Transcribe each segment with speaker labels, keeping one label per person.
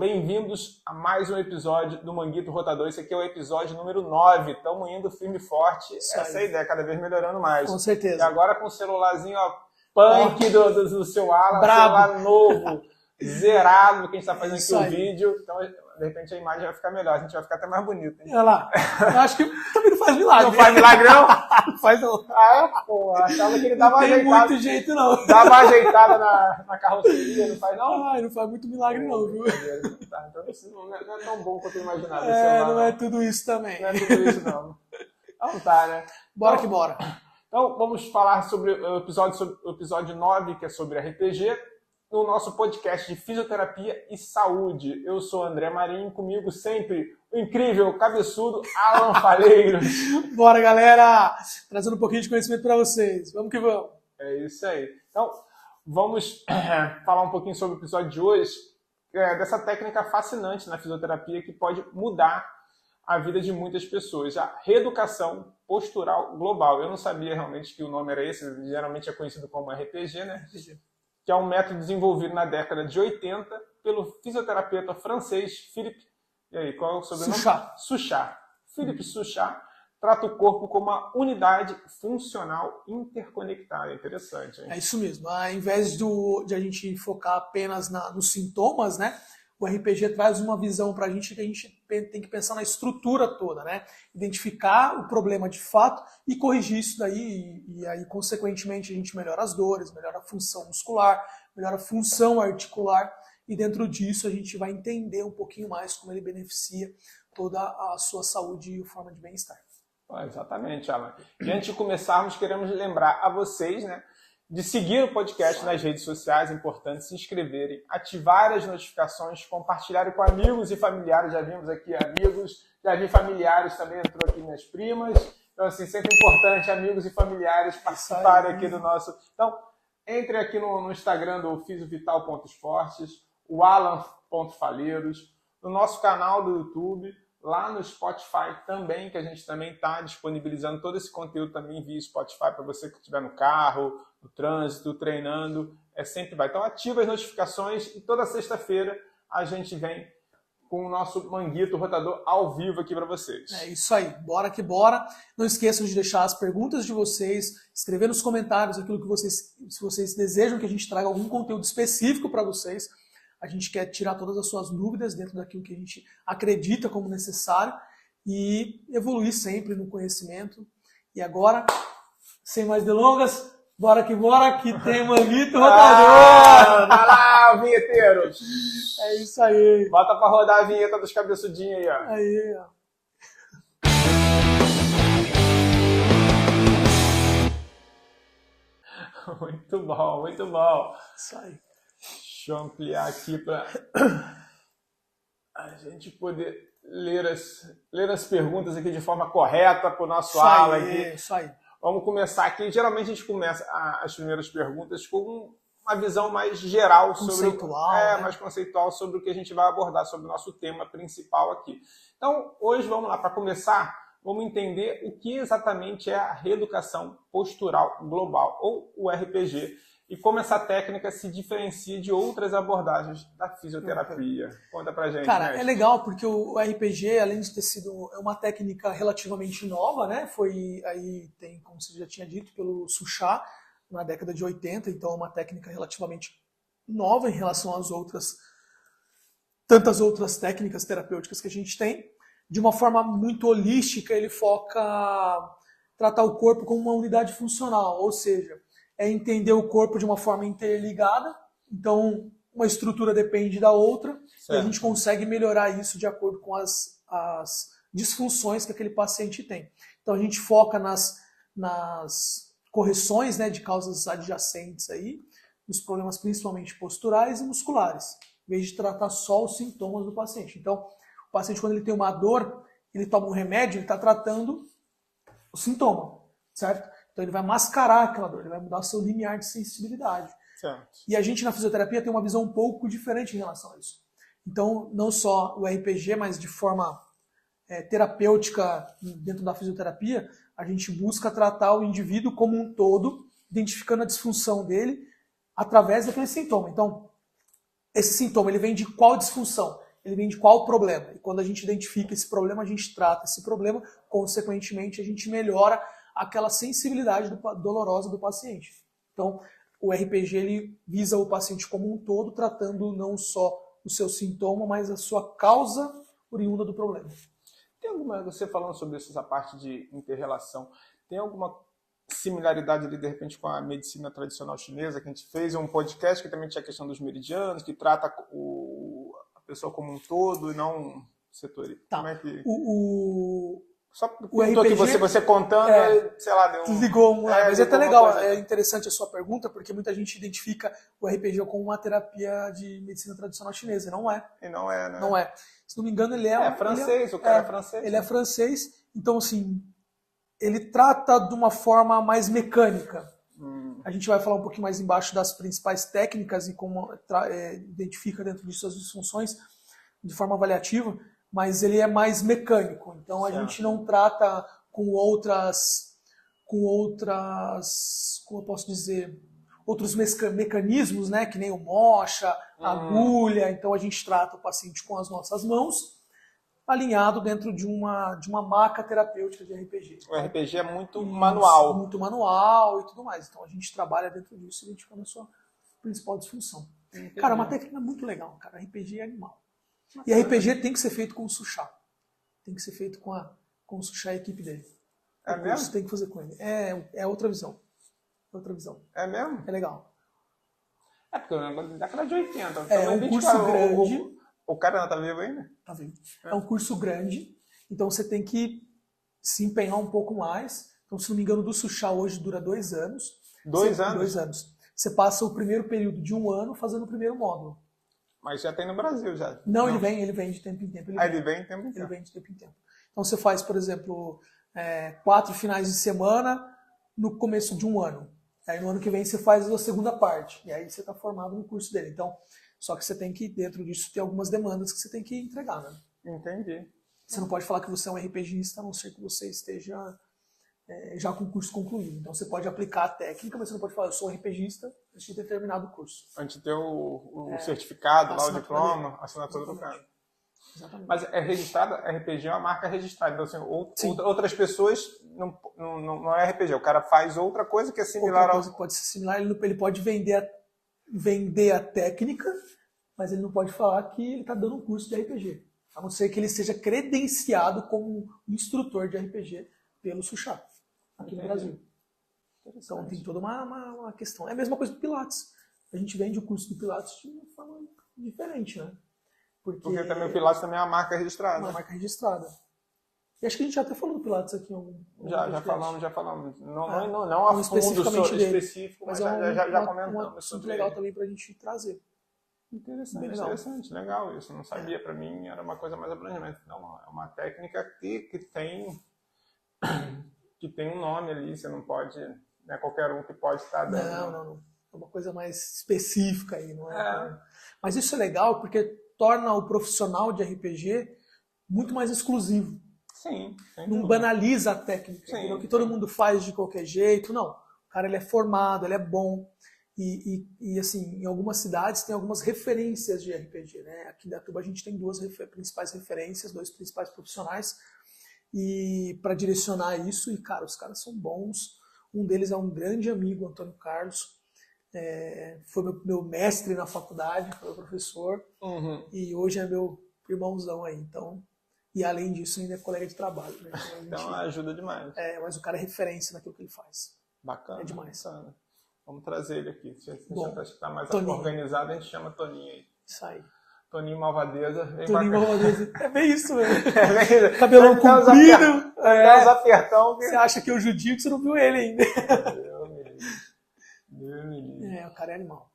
Speaker 1: Bem-vindos a mais um episódio do Manguito Rotador. Esse aqui é o episódio número 9. Estamos indo firme e forte. Essa é a ideia, cada vez melhorando mais.
Speaker 2: Com certeza.
Speaker 1: E agora com o celularzinho punk do seu Alan,
Speaker 2: brabo.
Speaker 1: celular novo, zerado, que a gente está fazendo
Speaker 2: Isso
Speaker 1: aqui o
Speaker 2: aí.
Speaker 1: vídeo. Então, de repente, a imagem vai ficar melhor. A gente vai ficar até mais bonito. Hein?
Speaker 2: Olha lá. Eu acho que também não faz milagre.
Speaker 1: Não faz milagre, não?
Speaker 2: Não faz não.
Speaker 1: Ah, é? Pô, achava que ele dava uma
Speaker 2: Não tem
Speaker 1: ajeitada.
Speaker 2: muito jeito não.
Speaker 1: Dá uma ajeitada na carroceria, não faz não?
Speaker 2: Ai, não faz muito milagre não, viu?
Speaker 1: Tá, então isso não é tão bom quanto eu imaginava.
Speaker 2: Não é tudo isso também.
Speaker 1: Não é tudo isso, não. Então tá, né?
Speaker 2: Bora
Speaker 1: Então,
Speaker 2: que bora.
Speaker 1: Então, vamos falar sobre o episódio 9, que é sobre RPG, no nosso podcast de Fisioterapia e Saúde. Eu sou André Marinho, comigo sempre o incrível, cabeçudo Alan Faleiros.
Speaker 2: Bora, galera! Trazendo um pouquinho de conhecimento para vocês. Vamos que vamos.
Speaker 1: É isso aí. Então, vamos falar um pouquinho sobre o episódio de hoje, dessa técnica fascinante na fisioterapia que pode mudar a vida de muitas pessoas. A reeducação postural global. Eu não sabia realmente que o nome era esse, geralmente é conhecido como RPG, né? Que é um método desenvolvido na década de 80 pelo fisioterapeuta francês Philippe, e aí, qual é o sobrenome? Suchard. Philippe Suchard trata o corpo como uma unidade funcional interconectada. Interessante, hein?
Speaker 2: É isso mesmo. Ao invés de a gente focar apenas nos sintomas, né? O RPG traz uma visão para a gente que a gente tem que pensar na estrutura toda, né? Identificar o problema de fato e corrigir isso daí. E aí, consequentemente, a gente melhora as dores, melhora a função muscular, melhora a função articular. E dentro disso, a gente vai entender um pouquinho mais como ele beneficia toda a sua saúde e a forma de bem-estar.
Speaker 1: Exatamente, Alan. E antes de começarmos, queremos lembrar a vocês, né, de seguir o podcast nas redes sociais, é importante se inscreverem, ativar as notificações, compartilharem com amigos e familiares. Já vimos aqui amigos, já vi familiares também, entrou aqui minhas primas. Então, assim, sempre importante amigos e familiares participarem aqui do nosso... Então, entre aqui no Instagram do fisiovital.esportes, o alan.faleiros, no nosso canal do YouTube, lá no Spotify também, que a gente também está disponibilizando todo esse conteúdo também via Spotify para você que estiver no carro, no trânsito, treinando, sempre vai. Então ativa as notificações e toda sexta-feira a gente vem com o nosso Manguito Rotador ao vivo aqui para vocês.
Speaker 2: É isso aí, bora que bora. Não esqueçam de deixar as perguntas de vocês, escrever nos comentários aquilo que se vocês desejam que a gente traga algum conteúdo específico para vocês. A gente quer tirar todas as suas dúvidas dentro daquilo que a gente acredita como necessário e evoluir sempre no conhecimento. E agora, sem mais delongas, bora que tem Manguito Rotador!
Speaker 1: Vai lá, vinheteiros!
Speaker 2: É isso aí.
Speaker 1: Bota pra rodar a vinheta dos cabeçudinhos aí, ó.
Speaker 2: Aí, ó.
Speaker 1: Muito bom, muito bom.
Speaker 2: Isso aí.
Speaker 1: Deixa eu ampliar aqui para a gente poder ler as perguntas aqui de forma correta para o nosso aula aqui.
Speaker 2: Isso aí.
Speaker 1: Vamos começar aqui. Geralmente a gente começa as primeiras perguntas com uma visão mais geral mais conceitual sobre o que a gente vai abordar, sobre o nosso tema principal aqui. Então, hoje vamos lá, para começar, vamos entender o que exatamente é a reeducação postural global, ou o RPG, e como essa técnica se diferencia de outras abordagens da fisioterapia. Conta pra gente,
Speaker 2: Cara,
Speaker 1: mestre.
Speaker 2: É legal porque o RPG, além de ter sido uma técnica relativamente nova, né? Foi aí, como você já tinha dito, pelo Suchard, na década de 80, então é uma técnica relativamente nova em relação às tantas outras técnicas terapêuticas que a gente tem. De uma forma muito holística, ele foca tratar o corpo como uma unidade funcional, ou seja, é entender o corpo de uma forma interligada, então uma estrutura depende da outra, certo. E a gente consegue melhorar isso de acordo com as disfunções que aquele paciente tem. Então a gente foca nas correções, né, de causas adjacentes aí, nos problemas principalmente posturais e musculares, em vez de tratar só os sintomas do paciente. Então o paciente, quando ele tem uma dor, ele toma um remédio, ele está tratando o sintoma, certo? Então ele vai mascarar aquela dor, ele vai mudar o seu limiar de sensibilidade.
Speaker 1: Certo.
Speaker 2: E a gente na fisioterapia tem uma visão um pouco diferente em relação a isso. Então, não só o RPG, mas de forma terapêutica dentro da fisioterapia, a gente busca tratar o indivíduo como um todo, identificando a disfunção dele através daquele sintoma. Então, esse sintoma ele vem de qual disfunção? ele vem de qual problema. E quando a gente identifica esse problema, a gente trata esse problema, consequentemente, a gente melhora aquela sensibilidade dolorosa do paciente. Então, o RPG ele visa o paciente como um todo, tratando não só o seu sintoma, mas a sua causa oriunda do problema.
Speaker 1: Tem alguma, você falando sobre isso, essa parte de inter-relação, tem alguma similaridade ali, de repente, com a medicina tradicional chinesa, que a gente fez um podcast que também tinha a questão dos meridianos, que trata a pessoa como um todo e não um setor.
Speaker 2: Tá.
Speaker 1: Como é que...
Speaker 2: Só
Speaker 1: o RPG, que você contando, sei lá, deu
Speaker 2: ligou mas é até legal, é interessante a sua pergunta, porque muita gente identifica o RPG como uma terapia de medicina tradicional chinesa, não é.
Speaker 1: E não é, né?
Speaker 2: Não é. Se não me engano, ele é
Speaker 1: francês, o cara é francês.
Speaker 2: Ele é francês, então assim, ele trata de uma forma mais mecânica. A gente vai falar um pouquinho mais embaixo das principais técnicas e como identifica dentro disso as disfunções de forma avaliativa, mas ele é mais mecânico. Então a gente não trata com outras, como eu posso dizer, outros mecanismos, né, que nem o mocha, agulha. Então a gente trata o paciente com as nossas mãos, alinhado dentro de uma maca terapêutica de RPG.
Speaker 1: O RPG é muito manual.
Speaker 2: Muito manual e tudo mais. Então a gente trabalha dentro disso, identificando a sua principal disfunção. Entendi. Cara, uma técnica muito legal, cara. RPG é animal. E RPG tem que ser feito com o Suchá. Tem que ser feito com o Suchá e a equipe dele.
Speaker 1: É mesmo?
Speaker 2: Tem que fazer com ele. É outra visão. Outra visão.
Speaker 1: É mesmo?
Speaker 2: É legal.
Speaker 1: É porque o negócio da década de 80.
Speaker 2: É um curso grande.
Speaker 1: O cara não tá vivo ainda?
Speaker 2: Tá vivo. É um curso grande. Então você tem que se empenhar um pouco mais. Então, se não me engano, do Suchá hoje dura 2 anos.
Speaker 1: 2 anos?
Speaker 2: 2 anos. Você passa o primeiro período de 1 ano fazendo o primeiro módulo.
Speaker 1: Mas já tem no Brasil, já.
Speaker 2: Não, ele vem de tempo em tempo.
Speaker 1: Ele vem de tempo em tempo.
Speaker 2: Ele vem de tempo em tempo. Então você faz, por exemplo, 4 finais de semana no começo de 1 ano. Aí no ano que vem você faz a segunda parte. E aí você está formado no curso dele. Então, só que você tem que, dentro disso, ter algumas demandas que você tem que entregar, né?
Speaker 1: Entendi.
Speaker 2: Você não pode falar que você é um RPGista, a não ser que você esteja já com o curso concluído. Então você pode aplicar a técnica, mas você não pode falar, eu sou um RPGista antes de ter terminado o curso.
Speaker 1: Antes de ter o certificado, lá o diploma, a assinatura do cara.
Speaker 2: Exatamente.
Speaker 1: Mas é registrada, RPG é uma marca registrada. Então, assim, outras pessoas não é RPG. O cara faz outra coisa que é similar
Speaker 2: outra coisa que pode ser similar, ele pode vender a técnica, mas ele não pode falar que ele está dando um curso de RPG. A não ser que ele seja credenciado como instrutor de RPG pelo Suchá, aqui no Brasil. Então tem toda uma questão. É a mesma coisa do Pilates. A gente vende o curso do Pilates de uma forma diferente, né?
Speaker 1: Porque também o Pilates também é uma marca registrada.
Speaker 2: Uma marca registrada. E acho que a gente já até falou do Pilates aqui em algum
Speaker 1: já falamos. Não a fundo específico, mas já comentamos.
Speaker 2: Um assunto legal também para a gente trazer.
Speaker 1: Interessante, legal isso. Não sabia, para mim era uma coisa mais abrangente. Não, é uma técnica que tem um nome ali, você não pode, não é qualquer um que pode estar dando.
Speaker 2: Não. É uma coisa mais específica aí, não é? Mas isso é legal porque torna o profissional de RPG muito mais exclusivo.
Speaker 1: Sim.
Speaker 2: Não banaliza a técnica, que todo mundo faz de qualquer jeito. Não, o cara ele é formado, ele é bom. E assim, em algumas cidades tem algumas referências de RPG, né? Aqui em Datuba a gente tem 2 principais referências, 2 principais profissionais e para direcionar isso. E cara, os caras são bons. Um deles é um grande amigo, Antônio Carlos. Foi meu mestre na faculdade, foi meu professor. E hoje é meu irmãozão aí. Então, e além disso ainda é colega de trabalho, né?
Speaker 1: Então ajuda demais.
Speaker 2: Mas o cara é referência naquilo que ele faz.
Speaker 1: Bacana.
Speaker 2: É demais.
Speaker 1: Bacana. Vamos trazer ele aqui. Se a gente está mais
Speaker 2: Toninho.
Speaker 1: organizado, a gente chama Toninho aí.
Speaker 2: Isso aí.
Speaker 1: Toninho Malvadeza.
Speaker 2: Toninho Malvadeza. É bem isso mesmo. Cabelão comprido.
Speaker 1: Os apertão.
Speaker 2: Você acha que é o judio que você não viu ele ainda.
Speaker 1: Deus me livre.
Speaker 2: O cara é animal.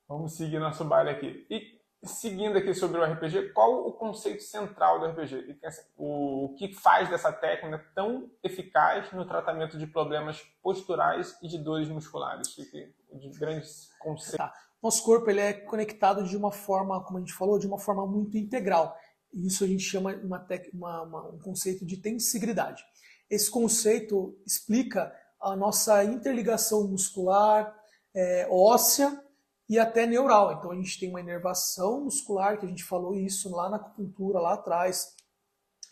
Speaker 1: Vamos seguir nosso baile aqui. E seguindo aqui sobre o RPG, qual o conceito central do RPG? O que faz dessa técnica tão eficaz no tratamento de problemas posturais e de dores musculares? De grandes conceitos.
Speaker 2: Tá. Nosso corpo ele é conectado de uma forma, como a gente falou, de uma forma muito integral. E isso a gente chama um conceito de tensigridade. Esse conceito explica a nossa interligação muscular, óssea e até neural. Então a gente tem uma inervação muscular, que a gente falou isso lá na acupuntura, lá atrás.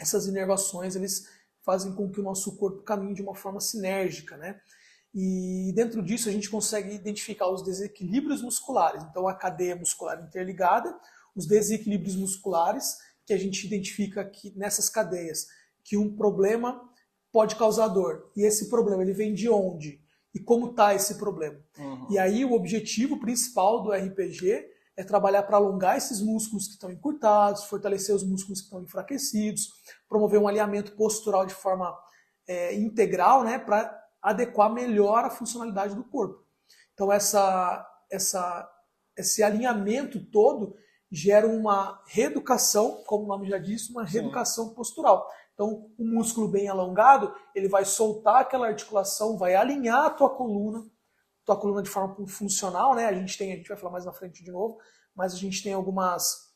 Speaker 2: Essas inervações, eles fazem com que o nosso corpo caminhe de uma forma sinérgica, né? E dentro disso a gente consegue identificar os desequilíbrios musculares. Então a cadeia muscular interligada, os desequilíbrios musculares, que a gente identifica que nessas cadeias, que um problema pode causar dor. E esse problema, ele vem de onde? E como está esse problema? E aí o objetivo principal do RPG é trabalhar para alongar esses músculos que estão encurtados, fortalecer os músculos que estão enfraquecidos, promover um alinhamento postural de forma integral, né, para adequar melhor a funcionalidade do corpo. Então esse alinhamento todo gera uma reeducação, como o nome já disse, uma reeducação postural. Então, o músculo bem alongado, ele vai soltar aquela articulação, vai alinhar a tua coluna de forma funcional, né? A gente vai falar mais na frente de novo, mas a gente tem algumas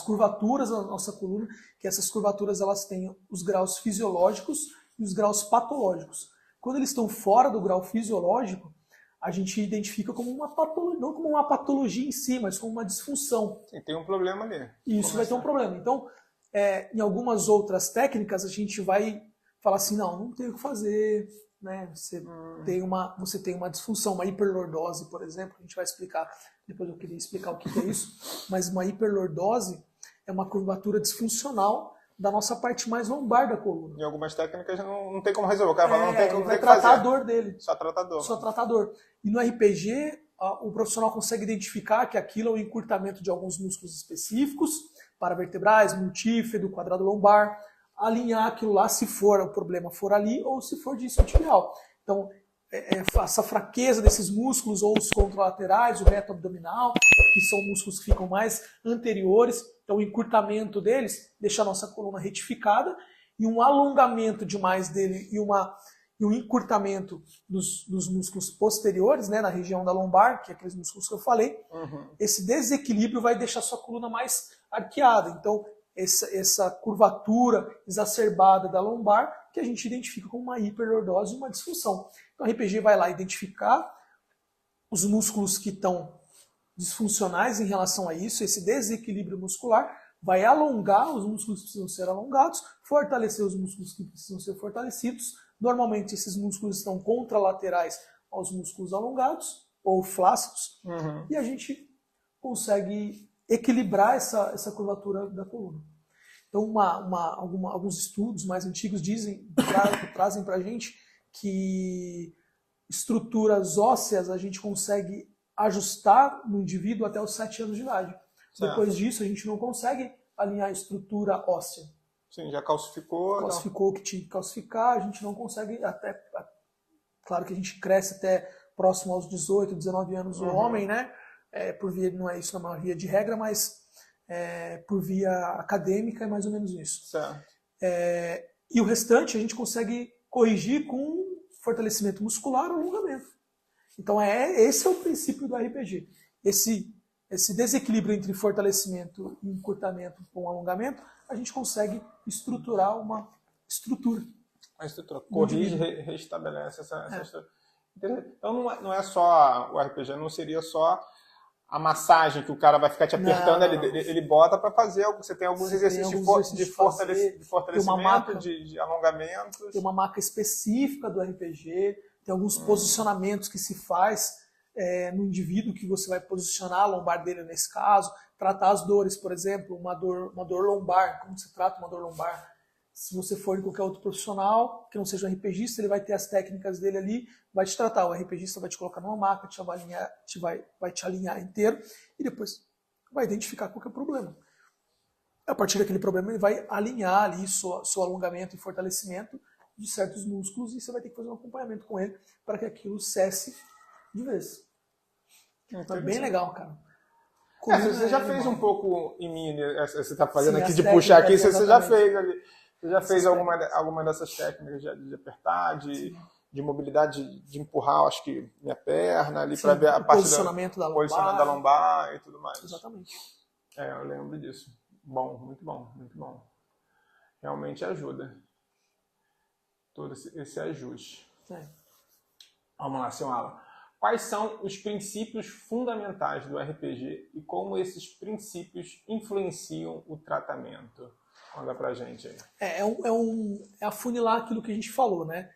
Speaker 2: curvaturas na nossa coluna, que essas curvaturas elas têm os graus fisiológicos e os graus patológicos. Quando eles estão fora do grau fisiológico, a gente identifica como uma patologia, não como uma patologia em si, mas como uma disfunção.
Speaker 1: Sim, tem um problema ali.
Speaker 2: Isso vai ter um problema. Então, em algumas outras técnicas, a gente vai falar assim, não tem o que fazer, né? Você tem uma disfunção, uma hiperlordose, por exemplo, a gente vai explicar, depois eu queria explicar o que é isso, mas uma hiperlordose é uma curvatura disfuncional da nossa parte mais lombar da coluna.
Speaker 1: Em algumas técnicas não tem como resolver. O cara fala, não tem como
Speaker 2: vai tratar a dor dele.
Speaker 1: Só trata a dor.
Speaker 2: Só trata a dor. E no RPG, o profissional consegue identificar que aquilo é um encurtamento de alguns músculos específicos, paravertebrais, multífero, quadrado lombar, alinhar aquilo lá se o problema for ali ou se for de isquiotibial. Então, essa fraqueza desses músculos, ou os contralaterais, o reto abdominal, que são músculos que ficam mais anteriores, então o encurtamento deles deixa a nossa coluna retificada, e um alongamento demais dele e um encurtamento dos músculos posteriores, né, na região da lombar, que é aqueles músculos que eu falei, esse desequilíbrio vai deixar a sua coluna mais arqueada. Então, essa curvatura exacerbada da lombar, que a gente identifica como uma hiperlordose e uma disfunção. Então, a RPG vai lá identificar os músculos que estão disfuncionais em relação a isso, esse desequilíbrio muscular, vai alongar os músculos que precisam ser alongados, fortalecer os músculos que precisam ser fortalecidos. Normalmente, esses músculos estão contralaterais aos músculos alongados, ou flácidos, e a gente consegue equilibrar essa curvatura da coluna. Então, alguns estudos mais antigos trazem para a gente que estruturas ósseas a gente consegue ajustar no indivíduo até os 7 anos de idade. Certo. Depois disso, a gente não consegue alinhar a estrutura óssea.
Speaker 1: Sim, já calcificou.
Speaker 2: Calcificou o que tinha que calcificar, a gente não consegue Claro que a gente cresce até próximo aos 18, 19 anos o homem, né? Por via, não é isso na maioria de regra, mas por via acadêmica é mais ou menos isso.
Speaker 1: Certo.
Speaker 2: E o restante a gente consegue corrigir com fortalecimento muscular ou alongamento. Então esse é o princípio do RPG. Esse desequilíbrio entre fortalecimento e encurtamento com alongamento, a gente consegue estruturar uma estrutura.
Speaker 1: Uma estrutura. Corrige, restabelece essa estrutura. Então não é só o RPG, não seria só a massagem que o cara vai ficar te apertando, ele bota para fazer. Você tem alguns exercícios de fortalecimento, de alongamento.
Speaker 2: Tem uma maca específica do RPG, tem alguns posicionamentos que se faz no indivíduo, que você vai posicionar a lombar dele nesse caso, tratar as dores, por exemplo, uma dor lombar. Como você trata uma dor lombar? Se você for em qualquer outro profissional, que não seja um RPGista, ele vai ter as técnicas dele ali, vai te tratar. O RPGista vai te colocar numa maca, vai te alinhar inteiro e depois vai identificar qual que é o problema. A partir daquele problema, ele vai alinhar ali seu alongamento e fortalecimento de certos músculos e você vai ter que fazer um acompanhamento com ele para que aquilo cesse de vez. Então é bem legal, cara.
Speaker 1: Você já fez um pouco em mim, você está fazendo aqui de puxar aqui, você já fez ali. Você já fez alguma dessas técnicas de apertar, de mobilidade, de empurrar, acho que minha perna ali para ver a parte
Speaker 2: posicionamento
Speaker 1: da lombar e tudo mais.
Speaker 2: Exatamente.
Speaker 1: Eu lembro disso. Bom, muito bom, muito bom. Realmente ajuda. Todo esse ajuste. Vamos lá, senhor Alan. Quais são os princípios fundamentais do RPG e como esses princípios influenciam o tratamento? Conta pra gente aí.
Speaker 2: É afunilar aquilo que a gente falou, né?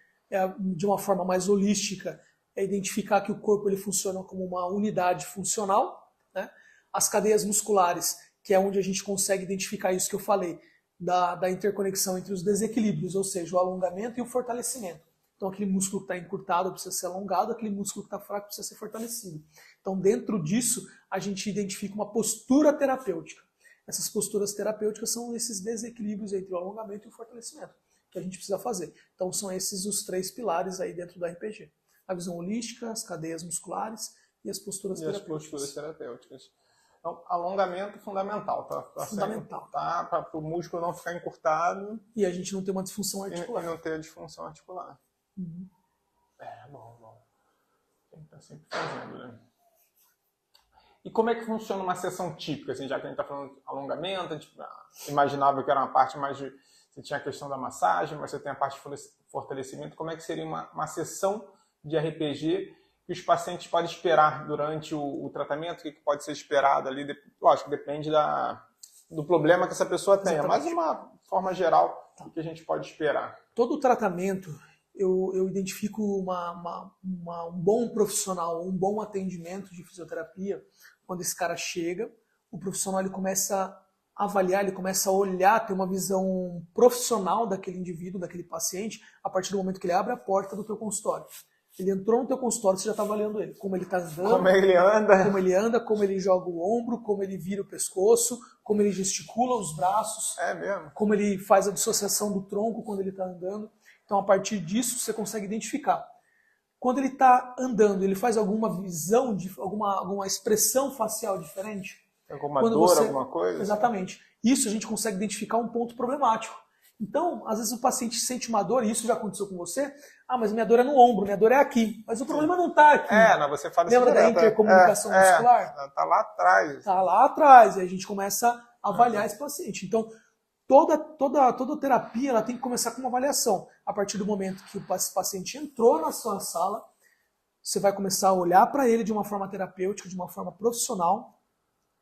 Speaker 2: De uma forma mais holística, é identificar que o corpo ele funciona como uma unidade funcional, né? As cadeias musculares, que é onde a gente consegue identificar isso que eu falei, da interconexão entre os desequilíbrios, ou seja, o alongamento e o fortalecimento. Então, aquele músculo que está encurtado precisa ser alongado, aquele músculo que está fraco precisa ser fortalecido. Então, dentro disso, a gente identifica uma postura terapêutica. Essas posturas terapêuticas são esses desequilíbrios entre o alongamento e o fortalecimento que a gente precisa fazer. Então, são esses os 3 pilares aí dentro do RPG. A visão holística, as cadeias musculares e as posturas terapêuticas.
Speaker 1: As posturas terapêuticas. Então, alongamento fundamental.
Speaker 2: Fundamental.
Speaker 1: Para o músculo não ficar encurtado.
Speaker 2: E a gente não ter uma disfunção articular.
Speaker 1: E não ter a disfunção articular.
Speaker 2: Uhum.
Speaker 1: Bom. Tem que estar sempre fazendo, né? E como é que funciona uma sessão típica? Assim, já que a gente está falando de alongamento, a gente imaginava que era uma parte mais de... Você tinha a questão da massagem, mas você tem a parte de fortalecimento. Como é que seria uma sessão de RPG que os pacientes podem esperar durante o tratamento? O que pode ser esperado ali? Lógico, depende do problema que essa pessoa tenha. Mas de uma forma geral, o que a gente pode esperar?
Speaker 2: Todo o tratamento, eu identifico um bom profissional, um bom atendimento de fisioterapia. Quando esse cara chega, o profissional ele começa a avaliar, ele começa a olhar, ter uma visão profissional daquele indivíduo, daquele paciente, a partir do momento que ele abre a porta do teu consultório. Ele entrou no teu consultório, você já está avaliando ele. Como ele está andando, como ele joga o ombro, como ele vira o pescoço, como ele gesticula os braços.
Speaker 1: É mesmo?
Speaker 2: Como ele faz a dissociação do tronco quando ele está andando. Então, a partir disso, você consegue identificar. Quando ele está andando, ele faz alguma visão, alguma expressão facial diferente?
Speaker 1: Alguma dor, alguma coisa?
Speaker 2: Exatamente. Isso a gente consegue identificar um ponto problemático. Então, às vezes o paciente sente uma dor, e isso já aconteceu com você. Mas minha dor é no ombro, minha dor é aqui. Mas o problema não está aqui.
Speaker 1: Você fala
Speaker 2: Lembra da intercomunicação muscular?
Speaker 1: Está lá atrás.
Speaker 2: Está lá atrás. E a gente começa a avaliar esse paciente. Então, toda terapia ela tem que começar com uma avaliação. A partir do momento que o paciente entrou na sua sala, você vai começar a olhar para ele de uma forma terapêutica, de uma forma profissional,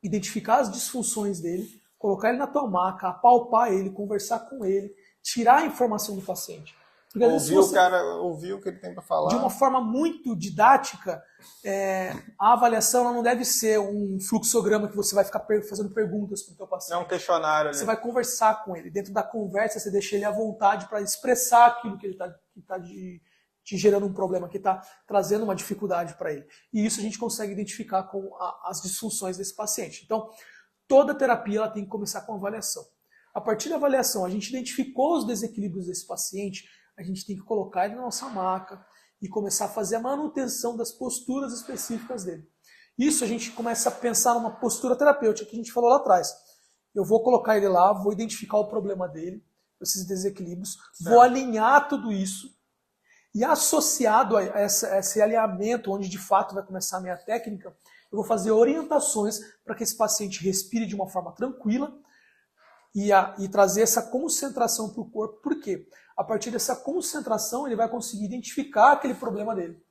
Speaker 2: identificar as disfunções dele, colocar ele na tua maca, apalpar ele, conversar com ele, tirar a informação do paciente.
Speaker 1: Porque, ouvir o que ele tem para falar.
Speaker 2: De uma forma muito didática, a avaliação ela não deve ser um fluxograma que você vai ficar fazendo perguntas para o teu paciente.
Speaker 1: É um questionário ali.
Speaker 2: Você vai conversar com ele. Dentro da conversa, você deixa ele à vontade para expressar aquilo que ele está te gerando um problema, que está trazendo uma dificuldade para ele. E isso a gente consegue identificar com as disfunções desse paciente. Então, toda terapia ela tem que começar com avaliação. A partir da avaliação, a gente identificou os desequilíbrios desse paciente, a gente tem que colocar ele na nossa maca e começar a fazer a manutenção das posturas específicas dele. Isso a gente começa a pensar numa postura terapêutica que a gente falou lá atrás. Eu vou colocar ele lá, vou identificar o problema dele, esses desequilíbrios, vou alinhar tudo isso e associado a esse alinhamento, onde de fato vai começar a minha técnica, eu vou fazer orientações para que esse paciente respire de uma forma tranquila e trazer essa concentração para o corpo. Por quê? A partir dessa concentração, ele vai conseguir identificar aquele problema dele.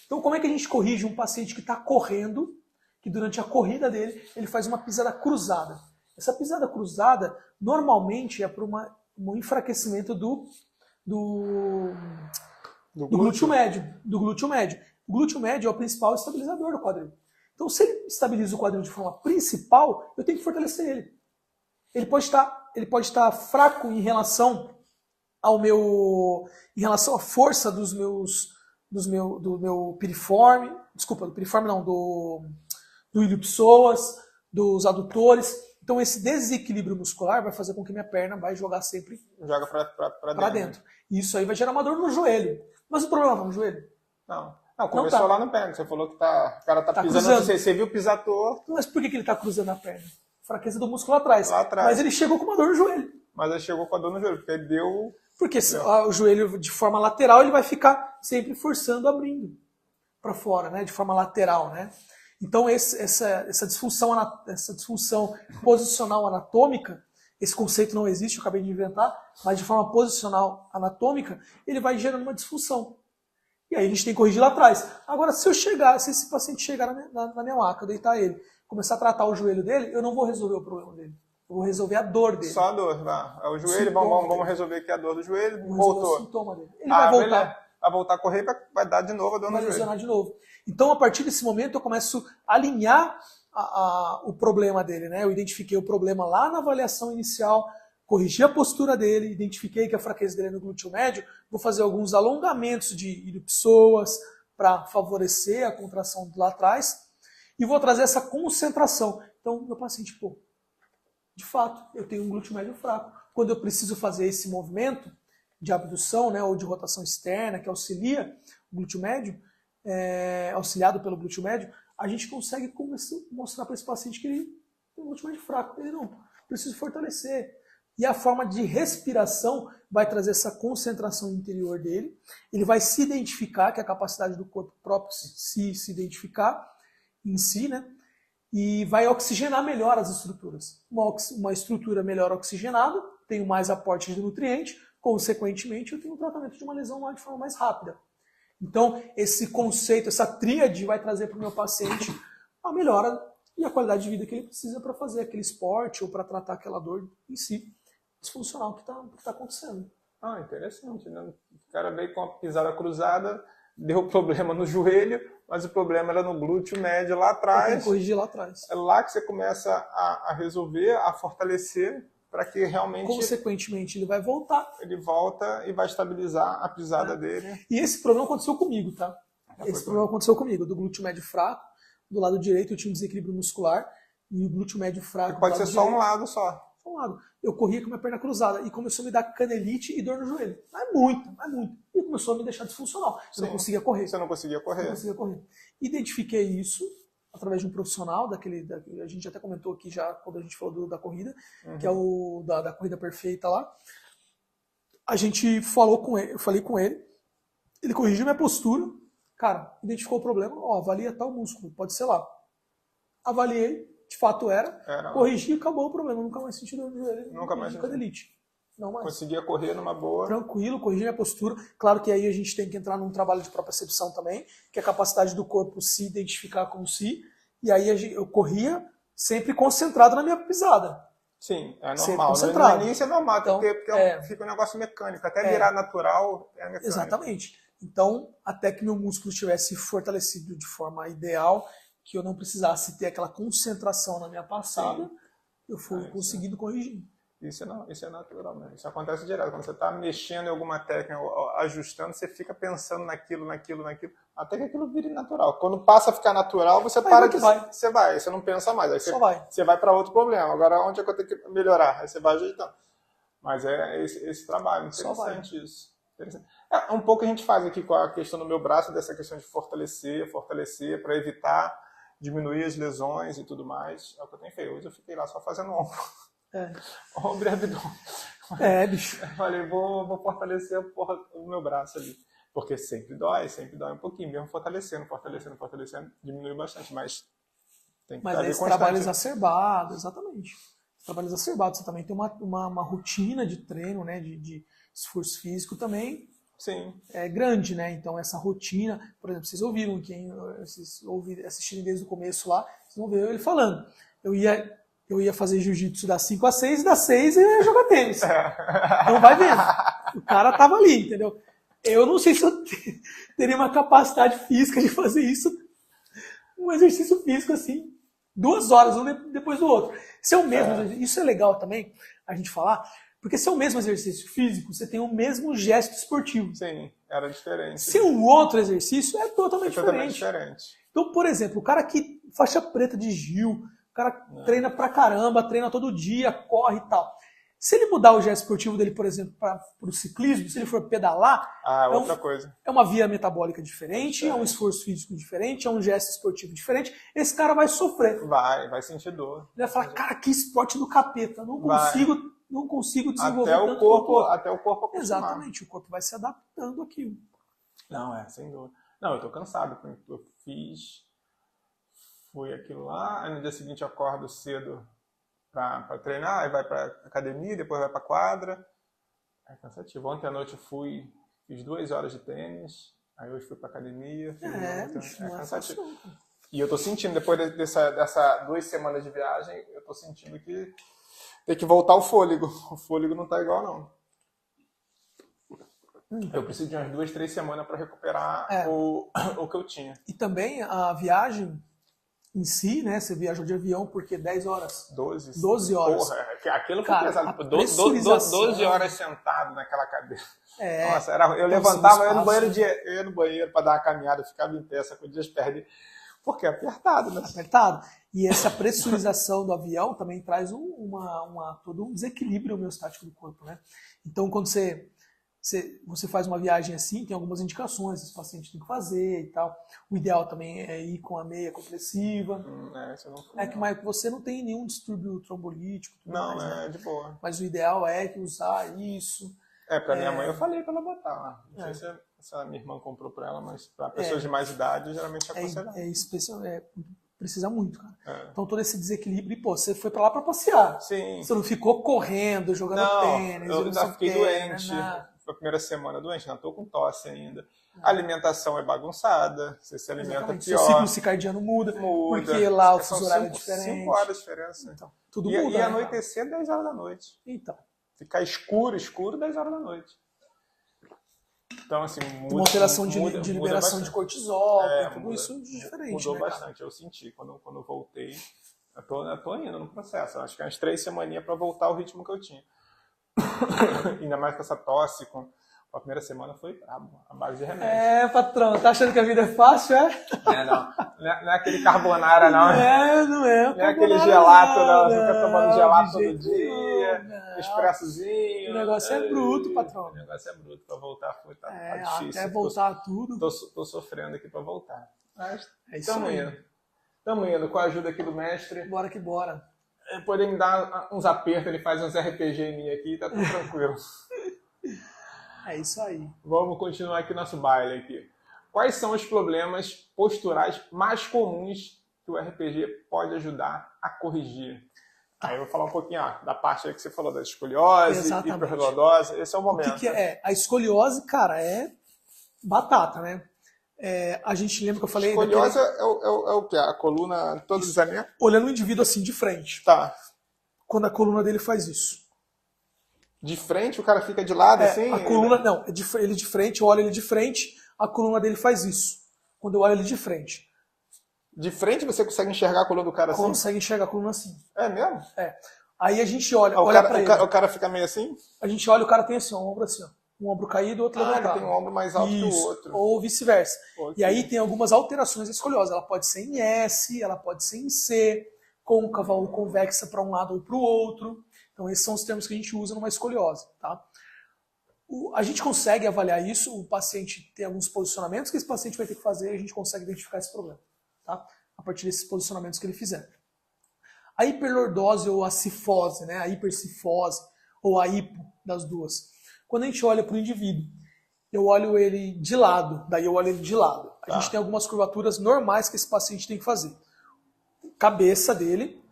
Speaker 2: Então, como é que a gente corrige um paciente que está correndo, que durante a corrida dele, ele faz uma pisada cruzada? Essa pisada cruzada, normalmente, é por um enfraquecimento do glúteo médio. Do glúteo médio. O glúteo médio é o principal estabilizador do quadril. Então, se ele estabiliza o quadril de forma principal, eu tenho que fortalecer ele. Ele pode estar fraco em relação à força do meu piriforme, do piriforme não, do ilio-psoas, dos adutores. Então esse desequilíbrio muscular vai fazer com que minha perna vai jogar sempre para dentro. E isso aí vai gerar uma dor no joelho. Mas o problema não é no joelho?
Speaker 1: Não, começou lá no pé. Você falou que o cara tá pisando,
Speaker 2: cruzando.
Speaker 1: Você viu pisar torto.
Speaker 2: Mas por que ele está cruzando a perna? Fraqueza do músculo atrás. Mas ele chegou com uma dor no joelho.
Speaker 1: Mas ele chegou com a dor no joelho, porque ele deu...
Speaker 2: Porque o joelho, de forma lateral, ele vai ficar sempre forçando, abrindo para fora, né? De forma lateral, né? Então, essa disfunção posicional anatômica, esse conceito não existe, eu acabei de inventar, mas de forma posicional anatômica, ele vai gerando uma disfunção. E aí a gente tem que corrigir lá atrás. Agora, se esse paciente chegar na minha maca, eu deitar ele, começar a tratar o joelho dele, eu não vou resolver o problema dele. Eu vou resolver a dor dele.
Speaker 1: Só a dor, vai. É o joelho, vamos resolver aqui a dor do joelho, voltou.
Speaker 2: O sintoma dele. Ele vai voltar.
Speaker 1: Beleza. Vai voltar a correr, vai dar de novo a dor no joelho. Vai
Speaker 2: lesionar de novo. Então, a partir desse momento, eu começo a alinhar o problema dele, né? Eu identifiquei o problema lá na avaliação inicial, corrigi a postura dele, identifiquei que a fraqueza dele é no glúteo médio, vou fazer alguns alongamentos de ilipsoas para favorecer a contração lá atrás e vou trazer essa concentração. Então, meu paciente, de fato, eu tenho um glúteo médio fraco. Quando eu preciso fazer esse movimento de abdução, né, ou de rotação externa, que auxilia o glúteo médio, auxiliado pelo glúteo médio, a gente consegue mostrar para esse paciente que ele tem um glúteo médio fraco. Ele não precisa fortalecer. E a forma de respiração vai trazer essa concentração interior dele. Ele vai se identificar, que é a capacidade do corpo próprio se identificar em si, né? E vai oxigenar melhor as estruturas. Uma estrutura melhor oxigenada, tenho mais aporte de nutriente, consequentemente eu tenho um tratamento de uma lesão lá de forma mais rápida. Então, esse conceito, essa tríade vai trazer para o meu paciente a melhora e a qualidade de vida que ele precisa para fazer aquele esporte ou para tratar aquela dor em si disfuncional que está acontecendo.
Speaker 1: Interessante, né? O cara veio com a pisada cruzada, deu problema no joelho, mas o problema era no glúteo médio lá atrás.
Speaker 2: Tem que corrigir lá atrás.
Speaker 1: É lá que você começa a resolver, a fortalecer, para que realmente...
Speaker 2: Consequentemente, ele vai voltar.
Speaker 1: Ele volta e vai estabilizar a pisada dele.
Speaker 2: E esse problema aconteceu comigo, tá? Esse problema aconteceu comigo, do glúteo médio fraco. Do lado direito eu tinha um desequilíbrio muscular e o glúteo médio fraco.
Speaker 1: E pode ser só um lado só.
Speaker 2: Só um lado. Eu corria com a minha perna cruzada e começou a me dar canelite e dor no joelho. Mas muito. E começou a me deixar disfuncional. Eu não conseguia correr.
Speaker 1: Você não conseguia correr.
Speaker 2: Não conseguia correr. Identifiquei isso através de um profissional, a gente até comentou aqui já quando a gente falou da corrida, que é o da corrida perfeita lá. A gente falou com ele, eu falei com ele, ele corrigiu minha postura, cara, identificou o problema, avalia tal músculo, pode ser lá. Avaliei, de fato era corrigi e acabou o problema, nunca mais senti dor no joelho,
Speaker 1: nunca mais
Speaker 2: canelite. Não mais.
Speaker 1: Conseguia correr numa boa.
Speaker 2: Tranquilo, corrigir minha postura. Claro que aí a gente tem que entrar num trabalho de propriocepção também, que é a capacidade do corpo se identificar como si. E aí eu corria sempre concentrado na minha pisada.
Speaker 1: Sim, é
Speaker 2: normal.
Speaker 1: No início é normal, então, porque fica um negócio mecânico. Até virar natural é mecânico.
Speaker 2: Exatamente. Então, até que meu músculo estivesse fortalecido de forma ideal, que eu não precisasse ter aquela concentração na minha passada, eu fui conseguindo corrigir.
Speaker 1: Isso é natural, né? Isso acontece direto. Quando você está mexendo em alguma técnica, ajustando, você fica pensando naquilo, até que aquilo vire natural. Quando passa a ficar natural, você para de... Você não pensa mais. Aí você vai para outro problema. Agora, onde é que eu tenho que melhorar? Aí você vai ajeitando. Mas é esse trabalho. Interessante isso. Interessante. Um pouco a gente faz aqui com a questão do meu braço, dessa questão de fortalecer, para evitar, diminuir as lesões e tudo mais. É o que eu tenho feito. Hoje eu fiquei lá só fazendo ombro. Ombro e abdômen.
Speaker 2: Bicho.
Speaker 1: Eu falei, vou fortalecer o meu braço ali. Porque sempre dói um pouquinho, mesmo fortalecendo, diminui bastante, mas tem que estar ali
Speaker 2: constante. Mas trabalho exacerbado, exatamente. Trabalho exacerbado, você também tem uma rotina de treino, né, de esforço físico também.
Speaker 1: Sim.
Speaker 2: É grande, né? Então essa rotina, por exemplo, vocês ouviram, vocês assistirem desde o começo lá, vocês vão ver ele falando. Eu ia fazer jiu-jitsu das 5 às 6 e das 6 eu ia jogar tênis. Então vai vendo. O cara tava ali, entendeu? Eu não sei se eu teria uma capacidade física de fazer isso, um exercício físico assim, 2 horas, um depois do outro. Se é o mesmo, isso é legal também a gente falar, porque se é o mesmo exercício físico, você tem o mesmo gesto esportivo.
Speaker 1: Sim, era diferente.
Speaker 2: Se um outro exercício é totalmente diferente. Então, por exemplo, o cara que faixa preta de Gil, o cara treina pra caramba, treina todo dia, corre e tal. Se ele mudar o gesto esportivo dele, por exemplo, para o ciclismo, se ele for pedalar,
Speaker 1: outra coisa.
Speaker 2: É uma via metabólica diferente, é um esforço físico diferente, é um gesto esportivo diferente. Esse cara vai sofrer.
Speaker 1: Vai sentir dor.
Speaker 2: Ele vai falar, cara, que esporte do capeta, não consigo desenvolver
Speaker 1: até o corpo acostumar.
Speaker 2: Exatamente, o corpo vai se adaptando àquilo.
Speaker 1: Não, sem dúvida. Não, eu tô cansado. Eu fui aquilo lá, aí no dia seguinte eu acordo cedo para treinar, aí vai para academia, depois vai para quadra. É cansativo. Ontem à noite eu fiz 2 horas de tênis, Aí hoje fui pra academia,
Speaker 2: Bicho, não é
Speaker 1: cansativo.
Speaker 2: fácil.
Speaker 1: E eu tô sentindo, depois dessa 2 semanas de viagem, eu tô sentindo que tem que voltar o fôlego. O fôlego não tá igual, não. Eu preciso de umas 2, 3 semanas para recuperar o que eu tinha.
Speaker 2: E também a viagem em si, né? Você viajou de avião porque 10 horas.
Speaker 1: 12
Speaker 2: horas.
Speaker 1: Porra, aquilo foi
Speaker 2: Cara,
Speaker 1: pesado.
Speaker 2: a pressurização...
Speaker 1: 12 horas sentado naquela cadeira.
Speaker 2: É,
Speaker 1: Nossa, eu levantava, eu ia no banheiro para dar uma caminhada, eu ficava em pé, sacudia as pernas. Porque é apertado, né?
Speaker 2: Apertado. E essa pressurização do avião também traz todo um desequilíbrio homeostático do corpo, né? Então, quando você faz uma viagem assim, tem algumas indicações que os pacientes têm que fazer e tal. O ideal também é ir com a meia compressiva. Mas você não tem nenhum distúrbio trombolítico.
Speaker 1: Não,
Speaker 2: mais, né?
Speaker 1: de boa.
Speaker 2: Mas o ideal é usar isso.
Speaker 1: Pra minha mãe eu falei pra ela botar. Não sei se a minha irmã comprou pra ela, mas pra pessoas de mais idade, geralmente é aconselhado.
Speaker 2: Precisa muito, cara. Então todo esse desequilíbrio, e você foi pra lá pra passear.
Speaker 1: Sim.
Speaker 2: Você não ficou correndo, jogando tênis.
Speaker 1: Eu ainda fiquei doente. Foi a primeira semana doente, não tô com tosse ainda. A alimentação é bagunçada, você se alimenta pior.
Speaker 2: Seu ciclo circadiano muda, porque lá o fuso horário é diferente.
Speaker 1: 5 horas de diferença.
Speaker 2: Então, tudo muda.
Speaker 1: E anoitecer 10 horas da noite.
Speaker 2: Então.
Speaker 1: Ficar escuro, 10 horas da noite. Então, assim,
Speaker 2: uma alteração de liberação de cortisol, tudo isso diferente.
Speaker 1: Mudou
Speaker 2: né,
Speaker 1: bastante, eu senti. Quando eu voltei, eu tô indo no processo. Acho que umas 3 semaninhas para voltar ao ritmo que eu tinha. Ainda mais com essa tosse, a primeira semana foi brabo, a base de remédio.
Speaker 2: Patrão, tá achando que a vida é fácil,
Speaker 1: Não é aquele carbonara, não.
Speaker 2: Não é.
Speaker 1: Não é aquele gelato, não. Você fica tomando gelato todo dia, expressozinho.
Speaker 2: O negócio é bruto, patrão.
Speaker 1: O negócio é bruto. Pra voltar tá difícil.
Speaker 2: Até voltar tudo.
Speaker 1: Tô sofrendo aqui pra voltar. Mas
Speaker 2: estamos indo.
Speaker 1: Estamos indo com a ajuda aqui do mestre.
Speaker 2: Bora que bora.
Speaker 1: Poder me dar uns apertos, ele faz uns RPG em mim aqui, tá tudo tranquilo.
Speaker 2: É isso aí.
Speaker 1: Vamos continuar aqui nosso baile aqui. Quais são os problemas posturais mais comuns que o RPG pode ajudar a corrigir? Aí eu vou falar um pouquinho da parte aí que você falou da escoliose, hiperlordose. Esse é o momento.
Speaker 2: O que é? A escoliose, cara, é batata, né? A gente lembra que eu falei...
Speaker 1: Escoliose é o quê? A coluna toda desalinhada?
Speaker 2: Olhando o indivíduo assim, de frente.
Speaker 1: Tá.
Speaker 2: Quando a coluna dele faz isso.
Speaker 1: De frente, o cara fica de lado assim?
Speaker 2: A coluna, não. Ele de frente, eu olho ele de frente, a coluna dele faz isso. Quando eu olho ele de frente.
Speaker 1: De frente você consegue enxergar a coluna do cara assim?
Speaker 2: Consegue enxergar a coluna assim.
Speaker 1: É mesmo?
Speaker 2: Aí a gente olha,
Speaker 1: o cara fica meio assim?
Speaker 2: A gente olha, o cara tem assim, um ombro assim, ó. Um ombro caído, o outro levantado.
Speaker 1: Ele tem um ombro mais alto que o outro.
Speaker 2: Ou vice-versa. E aí tem algumas alterações da escoliose. Ela pode ser em S, ela pode ser em C, côncava ou convexa para um lado ou para o outro. Então esses são os termos que a gente usa numa escoliose, tá? A gente consegue avaliar isso, o paciente tem alguns posicionamentos que esse paciente vai ter que fazer e a gente consegue identificar esse problema, tá? A partir desses posicionamentos que ele fizer. A hiperlordose ou a cifose, né? A hipercifose ou a hipo, das duas. Quando a gente olha para o indivíduo, eu olho ele de lado, daí eu olho ele de lado. A gente tem algumas curvaturas normais que esse paciente tem que fazer. Cabeça dele,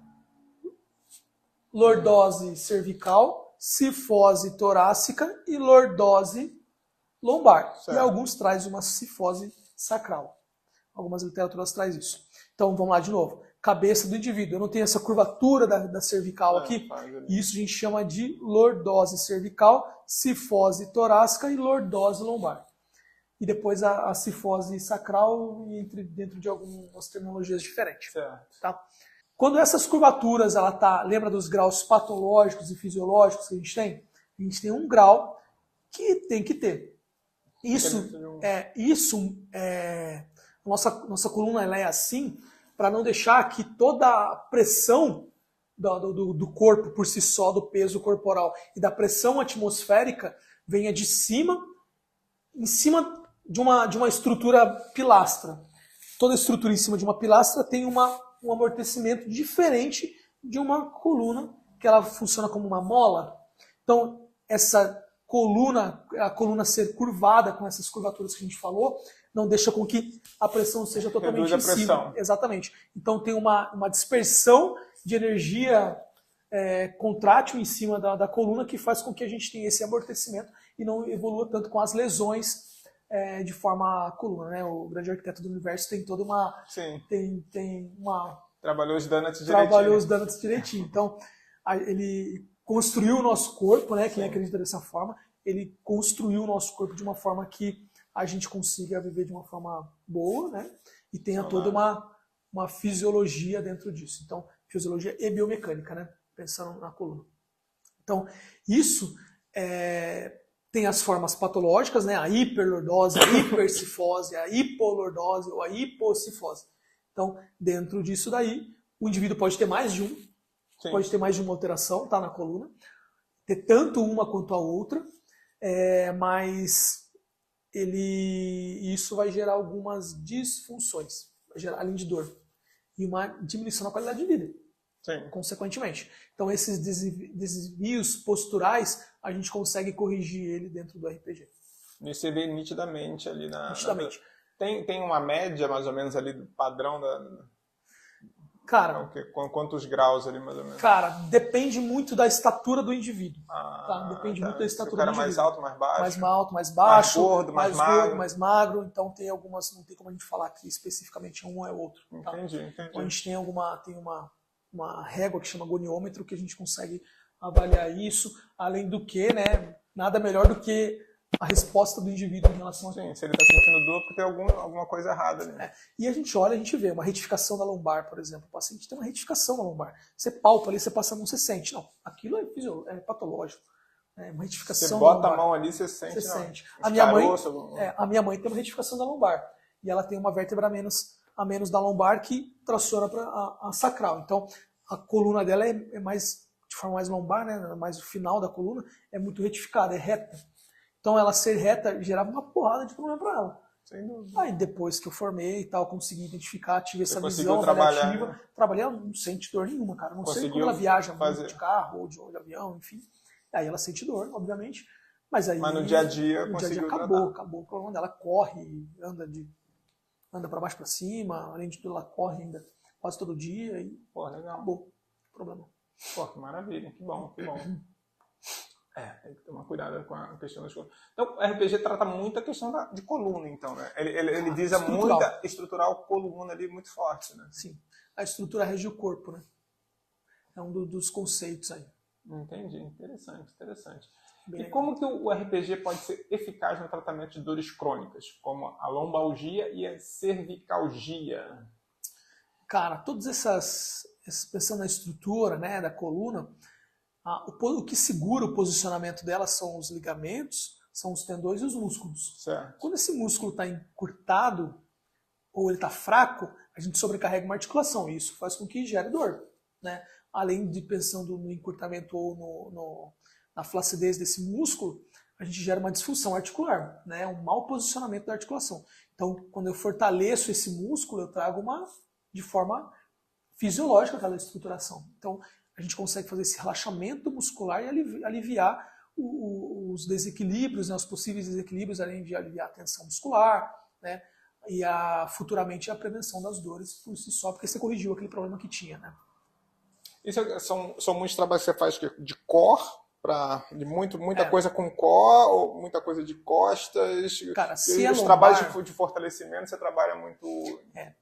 Speaker 2: lordose cervical, cifose torácica e lordose lombar. Certo. E alguns trazem uma cifose sacral. Algumas literaturas trazem isso. Então vamos lá de novo. Cabeça do indivíduo. Eu não tenho essa curvatura da cervical aqui. Isso a gente chama de lordose cervical, cifose torácica e lordose lombar. E depois a cifose sacral dentro de algumas terminologias diferentes.
Speaker 1: Certo.
Speaker 2: Tá? Quando essas curvaturas, lembra dos graus patológicos e fisiológicos que a gente tem um grau que tem que ter. Nossa coluna ela é assim para não deixar que toda a pressão do corpo por si só, do peso corporal e da pressão atmosférica venha de cima, em cima de uma estrutura pilastra. Toda estrutura em cima de uma pilastra tem um amortecimento diferente de uma coluna que ela funciona como uma mola. Então, a coluna ser curvada com essas curvaturas que a gente falou, não deixa com que a pressão seja totalmente em cima. Exatamente. Então tem uma dispersão de energia contrátil em cima da coluna que faz com que a gente tenha esse amortecimento e não evolua tanto com as lesões de forma à coluna, né? O grande arquiteto do universo tem toda uma...
Speaker 1: Sim.
Speaker 2: Tem uma...
Speaker 1: Trabalhou os donuts direitinho.
Speaker 2: Trabalhou os donuts direitinho. Então, ele construiu o nosso corpo, né? Quem acredita dessa forma, ele construiu o nosso corpo de uma forma que a gente consiga viver de uma forma boa, né? E tenha toda uma fisiologia dentro disso. Então, fisiologia e biomecânica, né? Pensando na coluna. Então, isso tem as formas patológicas, né? A hiperlordose, a hipercifose, a hipolordose ou a hipocifose. Então, dentro disso daí, o indivíduo pode ter mais de pode ter mais de uma alteração, tá, na coluna, ter tanto uma quanto a outra, mas isso vai gerar algumas disfunções, vai gerar, além de dor, e uma diminuição na qualidade de vida.
Speaker 1: Sim.
Speaker 2: Consequentemente. Então, esses desvios posturais, a gente consegue corrigir ele dentro do RPG.
Speaker 1: Você vê nitidamente ali
Speaker 2: Nitidamente.
Speaker 1: Tem uma média, mais ou menos, ali do padrão
Speaker 2: Cara,
Speaker 1: quantos graus ali, mais ou menos?
Speaker 2: Cara, depende muito da estatura do indivíduo. Tá? Depende muito da estatura do indivíduo.
Speaker 1: Mais alto, mais baixo?
Speaker 2: Mais alto, mais baixo.
Speaker 1: Mais gordo, mais magro.
Speaker 2: Mais magro. Então tem algumas, não tem como a gente falar aqui especificamente um é outro. Tá?
Speaker 1: Entendi.
Speaker 2: Então a gente tem uma régua que chama goniômetro que a gente consegue avaliar isso. Além do que, né, nada melhor do que a resposta do indivíduo em relação a...
Speaker 1: Sim, se ele está sentindo dor, porque tem alguma coisa errada ali.
Speaker 2: E a gente olha, a gente vê uma retificação da lombar, por exemplo. O paciente tem uma retificação na lombar. Você palpa ali, você passa a mão, você sente. Não, aquilo é patológico. Uma retificação.
Speaker 1: Você bota a mão ali, você sente. Você
Speaker 2: sente. A minha mãe tem uma retificação da lombar. E ela tem uma vértebra a menos da lombar que traciona para a sacral. Então, a coluna dela é mais, de forma mais lombar, né? Mais o final da coluna, é muito retificada, é reta. Então, ela ser reta gerava uma porrada de problema para ela.
Speaker 1: Sem dúvida.
Speaker 2: Aí, depois que eu formei e tal, consegui identificar, tive essa visão
Speaker 1: avaliativa.
Speaker 2: Né? Trabalhei, ela não sente dor nenhuma, cara. Não sei como ela viaja muito de carro ou de avião, enfim. Aí ela sente dor, obviamente. Mas
Speaker 1: no dia a dia,
Speaker 2: acabou o problema dela. Corre, anda para baixo para cima, além de tudo, ela corre ainda quase todo dia e
Speaker 1: legal.
Speaker 2: Acabou o problema.
Speaker 1: Que maravilha, que bom. Tem que tomar cuidado com a questão das colunas. Então, o RPG trata muito a questão de coluna, então, né? Ele visa muito estruturar a coluna ali muito forte, né?
Speaker 2: Sim. A estrutura rege o corpo, né? É um dos conceitos aí.
Speaker 1: Entendi. Interessante.
Speaker 2: Bem legal.
Speaker 1: Como que o RPG pode ser eficaz no tratamento de dores crônicas, como a lombalgia e a cervicalgia?
Speaker 2: Cara, todas pensando na estrutura, né, da coluna, o que segura o posicionamento dela são os ligamentos, são os tendões e os músculos.
Speaker 1: Certo.
Speaker 2: Quando esse músculo está encurtado ou ele está fraco, a gente sobrecarrega uma articulação. E isso faz com que gere dor. Né? Além de pensando no encurtamento ou na flacidez desse músculo, a gente gera uma disfunção articular, né? Um mau posicionamento da articulação. Então, quando eu fortaleço esse músculo, eu trago de forma fisiológica aquela estruturação. Então, a gente consegue fazer esse relaxamento muscular e aliviar os desequilíbrios, né, os possíveis desequilíbrios, além de aliviar a tensão muscular, né, e futuramente a prevenção das dores por si só, porque você corrigiu aquele problema que tinha. Né?
Speaker 1: Isso são muitos trabalhos que você faz de core, de muita coisa com core, ou muita coisa de costas.
Speaker 2: Cara,
Speaker 1: os trabalhos de fortalecimento, você trabalha muito...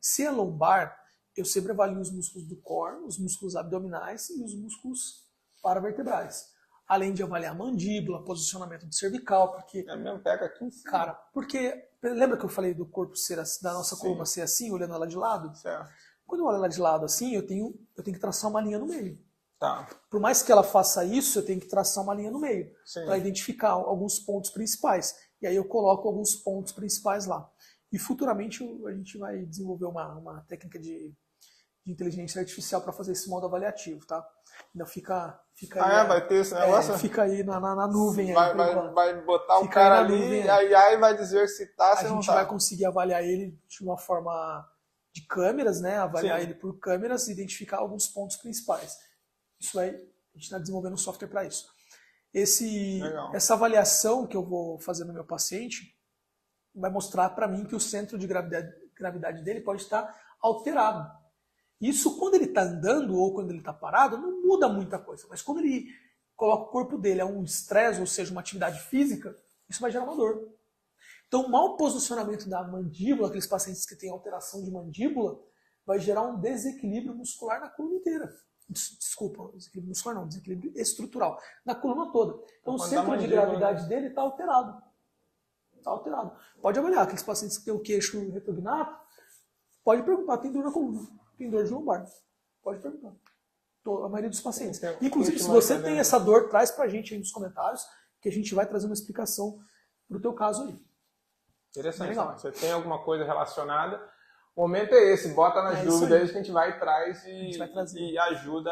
Speaker 2: Se é lombar, eu sempre avalio os músculos do core, os músculos abdominais e os músculos paravertebrais. Além de avaliar a mandíbula, posicionamento do cervical, porque...
Speaker 1: mesmo pega aqui em cima.
Speaker 2: Cara, porque... Lembra que eu falei do corpo da nossa coluna ser assim, olhando ela de lado?
Speaker 1: Certo.
Speaker 2: Quando eu olho ela de lado assim, eu tenho que traçar uma linha no meio.
Speaker 1: Tá.
Speaker 2: Por mais que ela faça isso, eu tenho que traçar uma linha no meio, para identificar alguns pontos principais. E aí eu coloco alguns pontos principais lá. E futuramente a gente vai desenvolver uma técnica de inteligência artificial para fazer esse modo avaliativo, tá? Ainda fica aí.
Speaker 1: Vai ter esse negócio?
Speaker 2: Fica aí na nuvem.
Speaker 1: Vai botar o cara ali, aí vai dizer se tá, se não tá.
Speaker 2: A gente vai conseguir avaliar ele de uma forma de câmeras, né? Avaliar ele por câmeras e identificar alguns pontos principais. Isso aí, a gente está desenvolvendo um software para isso. Essa avaliação que eu vou fazer no meu paciente vai mostrar para mim que o centro de gravidade dele pode estar alterado. Isso, quando ele está andando ou quando ele está parado, não muda muita coisa. Mas quando ele coloca o corpo dele a um estresse, ou seja, uma atividade física, isso vai gerar uma dor. Então, o mau posicionamento da mandíbula, aqueles pacientes que têm alteração de mandíbula, vai gerar um desequilíbrio muscular na coluna inteira. Desculpa, desequilíbrio muscular não, desequilíbrio estrutural, na coluna toda. Então, o centro de gravidade dele está alterado. Está alterado. Pode avaliar, aqueles pacientes que têm o queixo retrognato, pode perguntar, tem dor na coluna, tem dor de lombar. Pode perguntar. A maioria dos pacientes. Inclusive, se você tem essa dor, traz pra gente aí nos comentários, que a gente vai trazer uma explicação pro teu caso aí.
Speaker 1: Interessante. Legal. Você tem alguma coisa relacionada, o momento é esse, bota nas dúvidas que a gente vai e traz e ajuda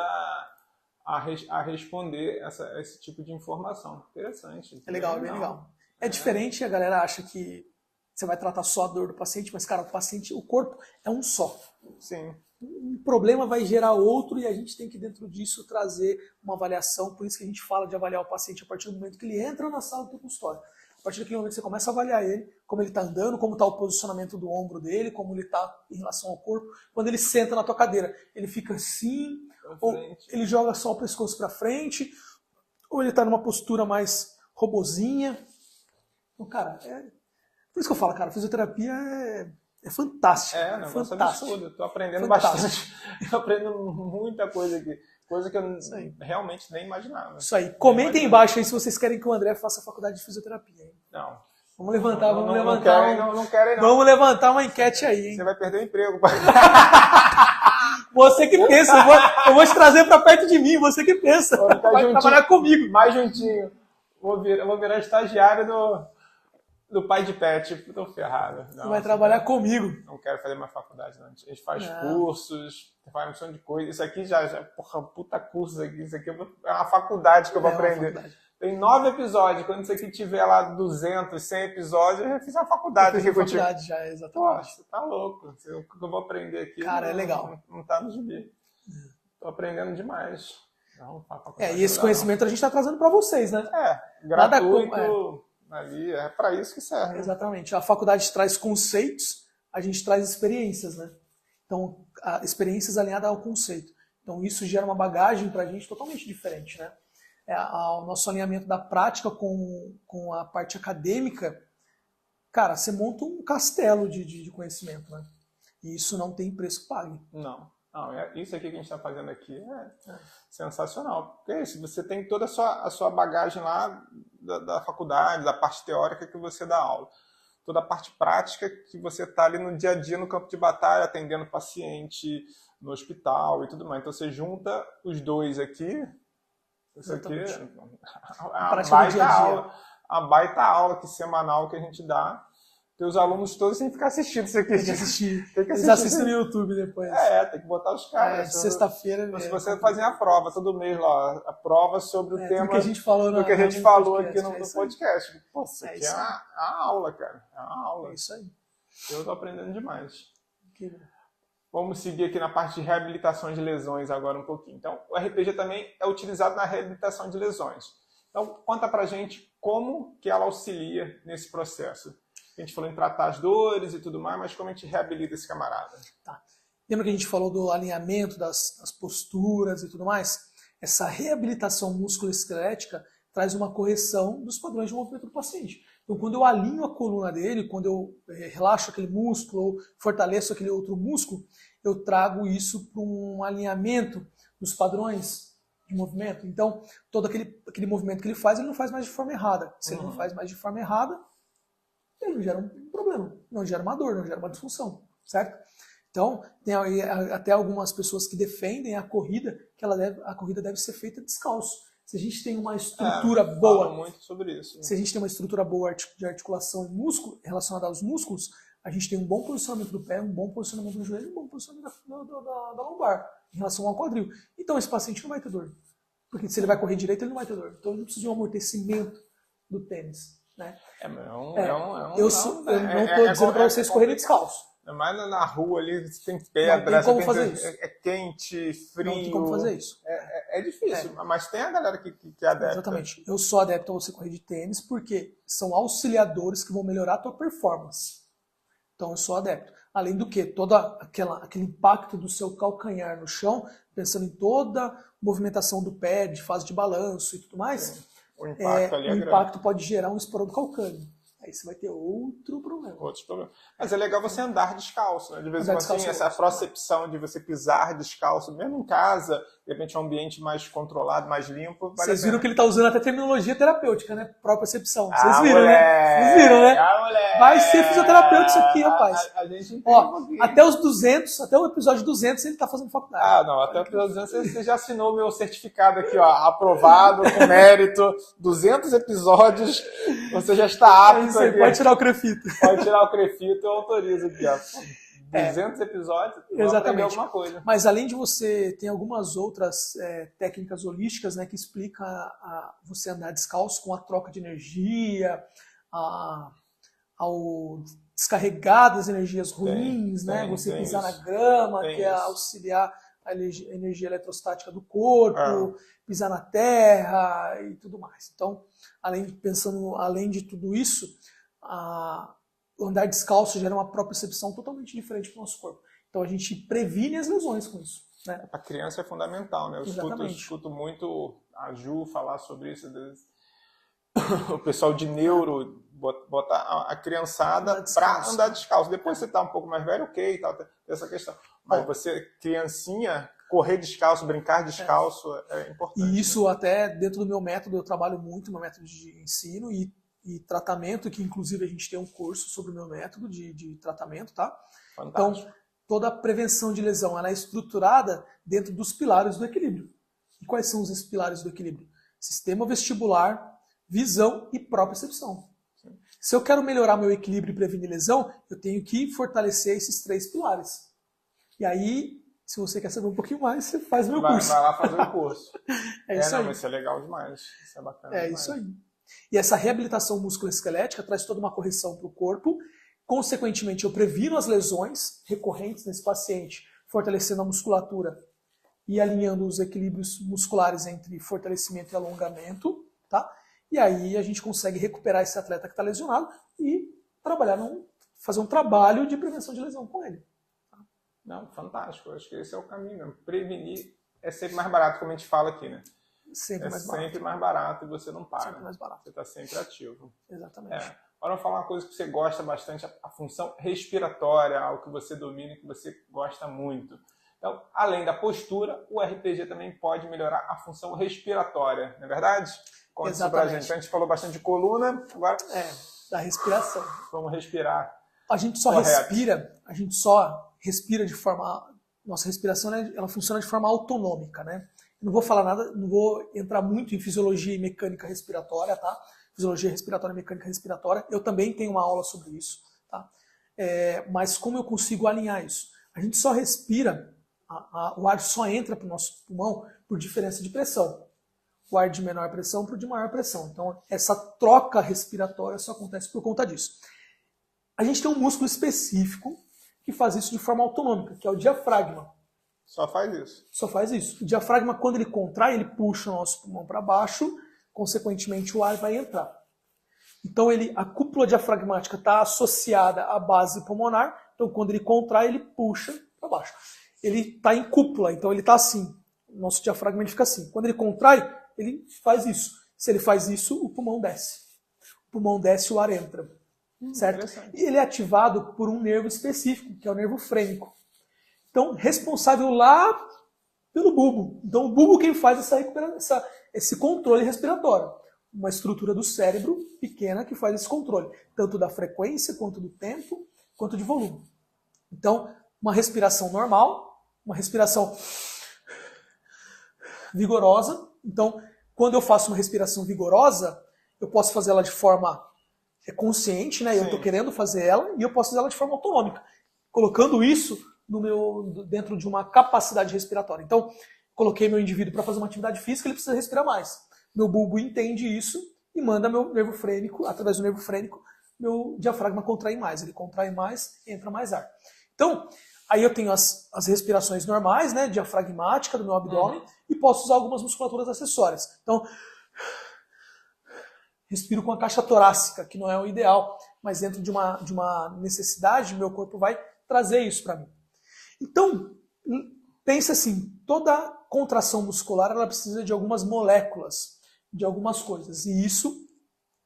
Speaker 1: a responder esse tipo de informação. Interessante.
Speaker 2: É legal, é bem legal. É diferente, a galera acha que você vai tratar só a dor do paciente, mas, cara, o corpo é um só.
Speaker 1: Sim.
Speaker 2: Um problema vai gerar outro e a gente tem que, dentro disso, trazer uma avaliação. Por isso que a gente fala de avaliar o paciente a partir do momento que ele entra na sala do teu consultório. A partir daquele momento que você começa a avaliar ele, como ele está andando, como está o posicionamento do ombro dele, como ele está em relação ao corpo. Quando ele senta na tua cadeira, ele fica assim, ou ele joga só o pescoço para frente, ou ele está numa postura mais robozinha. Então, cara, por isso que eu falo, cara, fisioterapia é fantástico.
Speaker 1: É, um negócio absurdo. Estou aprendendo bastante. Estou aprendendo muita coisa aqui. Coisa que eu realmente nem imaginava.
Speaker 2: Isso aí. Comentem embaixo aí se vocês querem que o André faça a faculdade de fisioterapia. Hein?
Speaker 1: Não.
Speaker 2: Vamos levantar,
Speaker 1: não querem, não.
Speaker 2: Vamos levantar uma enquete aí, hein?
Speaker 1: Você vai perder o emprego.
Speaker 2: Você que pensa. Eu vou te trazer para perto de mim. Você que pensa. Vai trabalhar comigo.
Speaker 1: Mais juntinho. Vou virar estagiário do pai de pet, tô ferrado.
Speaker 2: Você vai trabalhar comigo.
Speaker 1: Não quero fazer mais faculdade, não. A gente faz cursos, faz uma opção de coisa. Isso aqui já porra, puta curso aqui. Isso aqui é uma faculdade que eu vou aprender. Tem 9 episódios. Quando isso aqui tiver lá 200, 100 episódios, eu já fiz uma faculdade aqui contigo.
Speaker 2: Faculdade já, exatamente.
Speaker 1: Poxa, tá louco. O que eu vou aprender aqui
Speaker 2: cara, é legal.
Speaker 1: Não tá no gibi. Tô aprendendo demais. Não,
Speaker 2: e esse conhecimento a gente tá trazendo para vocês, né?
Speaker 1: Gratuito. Ali, é para isso que serve.
Speaker 2: Exatamente. A faculdade traz conceitos, a gente traz experiências, né? Então, experiências alinhadas ao conceito. Então, isso gera uma bagagem para a gente totalmente diferente, né? O nosso alinhamento da prática com a parte acadêmica, cara, você monta um castelo de conhecimento, né? E isso não tem preço pago.
Speaker 1: Não, isso aqui que a gente está fazendo aqui é sensacional. Porque é isso, você tem toda a sua bagagem lá da faculdade, da parte teórica que você dá aula. Toda a parte prática que você está ali no dia a dia no campo de batalha, atendendo paciente no hospital e tudo mais. Então você junta os dois aqui. Isso aqui é a baita aula semanal que a gente dá. Os alunos todos têm que ficar assistindo isso aqui.
Speaker 2: Tem que assistir. Eles assistem no YouTube depois.
Speaker 1: Tem que botar os caras.
Speaker 2: Sexta-feira.
Speaker 1: Se você fazer a prova todo mês lá, a prova sobre o tema
Speaker 2: do que a gente falou,
Speaker 1: aqui no podcast. Pô, isso aqui é uma aula, cara. É uma aula.
Speaker 2: É isso aí.
Speaker 1: Eu tô aprendendo demais. Vamos seguir aqui na parte de reabilitação de lesões agora um pouquinho. Então, o RPG também é utilizado na reabilitação de lesões. Então, conta pra gente como que ela auxilia nesse processo. A gente falou em tratar as dores e tudo mais, mas como a gente reabilita esse camarada?
Speaker 2: Tá. Lembra que a gente falou do alinhamento das posturas e tudo mais? Essa reabilitação musculoesquelética traz uma correção dos padrões de movimento do paciente. Então, quando eu alinho a coluna dele, quando eu relaxo aquele músculo ou fortaleço aquele outro músculo, eu trago isso para um alinhamento dos padrões de movimento. Então, todo aquele movimento que ele não faz mais de forma errada. Se ele não faz mais de forma errada, ele não gera um problema, não gera uma dor, não gera uma disfunção, certo? Então, tem até algumas pessoas que defendem a corrida, que a corrida deve ser feita descalço. Se a gente tem uma estrutura boa,
Speaker 1: muito sobre isso, né?
Speaker 2: Se a gente tem uma estrutura boa de articulação e músculo, relacionada aos músculos, a gente tem um bom posicionamento do pé, um bom posicionamento do joelho, um bom posicionamento da lombar, em relação ao quadril. Então, esse paciente não vai ter dor. Porque se ele vai correr direito, ele não vai ter dor. Então, ele precisa de um amortecimento do tênis. Né?
Speaker 1: Eu não
Speaker 2: estou dizendo para vocês correrem descalço.
Speaker 1: Mas na rua ali tem pedra,
Speaker 2: não tem como fazer isso.
Speaker 1: É quente, frio.
Speaker 2: Não tem como fazer isso.
Speaker 1: É difícil, mas tem a galera que é adepta.
Speaker 2: Exatamente. Eu sou adepto a você correr de tênis porque são auxiliadores que vão melhorar a tua performance. Então eu sou adepto. Além do que, todo aquele impacto do seu calcanhar no chão, pensando em toda a movimentação do pé, de fase de balanço e tudo mais.
Speaker 1: O impacto ali
Speaker 2: o impacto pode gerar um esporodo calcâneo. Aí você vai ter outro problema.
Speaker 1: Outros problemas. Mas é legal você andar descalço, né? De vez em
Speaker 2: Andar
Speaker 1: quando, assim,
Speaker 2: descalço
Speaker 1: essa procepção de você pisar descalço, mesmo em casa, de repente um ambiente mais controlado, mais limpo, vale
Speaker 2: Vocês
Speaker 1: a
Speaker 2: viram
Speaker 1: pena.
Speaker 2: que ele tá usando até terminologia terapêutica, né? Propriocepção. Vocês
Speaker 1: Ah,
Speaker 2: viram,
Speaker 1: moleque!
Speaker 2: né? Vocês viram, né?
Speaker 1: Ah, moleque!
Speaker 2: Vai ser fisioterapeuta isso aqui, rapaz.
Speaker 1: A gente entende
Speaker 2: Ó,
Speaker 1: um pouquinho.
Speaker 2: até os 200, até o episódio 200 ele tá fazendo faculdade.
Speaker 1: Ah, não, até o episódio 200 você já assinou o meu certificado aqui, ó, aprovado, com mérito, 200 episódios, você já está apto
Speaker 2: É isso aí,
Speaker 1: aqui.
Speaker 2: pode tirar o crefito.
Speaker 1: Pode tirar o crefito, eu autorizo aqui, ó. 200 episódios, vamos aprender alguma coisa.
Speaker 2: Mas além de você, tem algumas outras técnicas holísticas, né, que explica você andar descalço com a troca de energia, ao descarregar das energias ruins, né? Você pisar na grama, que é auxiliar a energia eletrostática do corpo, pisar na terra e tudo mais. Então, além de tudo isso, o andar descalço gera uma propriocepção totalmente diferente para o nosso corpo. Então a gente previne as lesões com isso. Né?
Speaker 1: A criança é fundamental, né? Eu escuto muito a Ju falar sobre isso. O pessoal de neuro botar a criançada para andar descalço. Depois você está um pouco mais velho, ok, tal, tem essa questão. Mas você, criancinha, correr descalço, brincar descalço é importante.
Speaker 2: E isso até dentro do meu método, eu trabalho muito no meu método de ensino e tratamento, que inclusive a gente tem um curso sobre o meu método de tratamento, tá?
Speaker 1: Fantástico.
Speaker 2: Então, toda a prevenção de lesão ela é estruturada dentro dos pilares do equilíbrio. E quais são os pilares do equilíbrio? Sistema vestibular, visão e propriocepção. Se eu quero melhorar meu equilíbrio e prevenir lesão, eu tenho que fortalecer esses 3 pilares. E aí, se você quer saber um pouquinho mais, você faz o meu curso.
Speaker 1: Vai lá fazer o curso.
Speaker 2: Isso aí.
Speaker 1: Mas isso é legal demais. Isso é bacana demais.
Speaker 2: Isso aí. E essa reabilitação musculoesquelética traz toda uma correção para o corpo. Consequentemente, eu previno as lesões recorrentes nesse paciente, fortalecendo a musculatura e alinhando os equilíbrios musculares entre fortalecimento e alongamento, tá? E aí a gente consegue recuperar esse atleta que está lesionado e fazer um trabalho de prevenção de lesão com ele. Tá?
Speaker 1: Não, fantástico. Eu acho que esse é o caminho mesmo. Prevenir é sempre mais barato, como a gente fala aqui, né?
Speaker 2: Sempre
Speaker 1: mais barato e você não para.
Speaker 2: Sempre mais barato.
Speaker 1: Você está sempre ativo.
Speaker 2: Exatamente.
Speaker 1: Agora vamos falar uma coisa que você gosta bastante, a função respiratória, algo que você domina e que você gosta muito. Então, além da postura, o RPG também pode melhorar a função respiratória, não é verdade? Conta isso pra gente. A gente falou bastante de coluna, agora...
Speaker 2: da respiração.
Speaker 1: Vamos respirar.
Speaker 2: A gente só respira de forma... Nossa respiração, ela funciona de forma autonômica, né? Não vou falar nada, não vou entrar muito em fisiologia e mecânica respiratória, tá? Fisiologia respiratória e mecânica respiratória. Eu também tenho uma aula sobre isso, tá? Mas como eu consigo alinhar isso? A gente só respira, o ar só entra para o nosso pulmão por diferença de pressão. O ar de menor pressão para o de maior pressão. Então, essa troca respiratória só acontece por conta disso. A gente tem um músculo específico que faz isso de forma autonômica, que é o diafragma.
Speaker 1: Só faz isso.
Speaker 2: Só faz isso. O diafragma, quando ele contrai, ele puxa o nosso pulmão para baixo, consequentemente o ar vai entrar. Então a cúpula diafragmática está associada à base pulmonar, então quando ele contrai, ele puxa para baixo. Ele está em cúpula, então ele está assim. O nosso diafragma ele fica assim. Quando ele contrai, ele faz isso. Se ele faz isso, o pulmão desce. O pulmão desce, o ar entra. Certo? E ele é ativado por um nervo específico, que é o nervo frênico. Então, responsável lá pelo bulbo. Então, o bulbo quem faz esse controle respiratório. Uma estrutura do cérebro pequena que faz esse controle, tanto da frequência, quanto do tempo, quanto de volume. Então, uma respiração normal, uma respiração vigorosa. Então, quando eu faço uma respiração vigorosa, eu posso fazer ela de forma consciente, né? Eu estou querendo fazer ela, e eu posso fazer ela de forma autonômica, colocando isso dentro de uma capacidade respiratória. Então, coloquei meu indivíduo para fazer uma atividade física, ele precisa respirar mais. Meu bulbo entende isso e manda meu nervo frênico, através do nervo frênico, meu diafragma contrair mais. Ele contrai mais, entra mais ar. Então, aí eu tenho as respirações normais, né, diafragmática do meu abdômen, e posso usar algumas musculaturas acessórias. Então, respiro com a caixa torácica, que não é o ideal, mas dentro de uma necessidade, meu corpo vai trazer isso para mim. Então, pensa assim, toda contração muscular ela precisa de algumas moléculas, de algumas coisas. E isso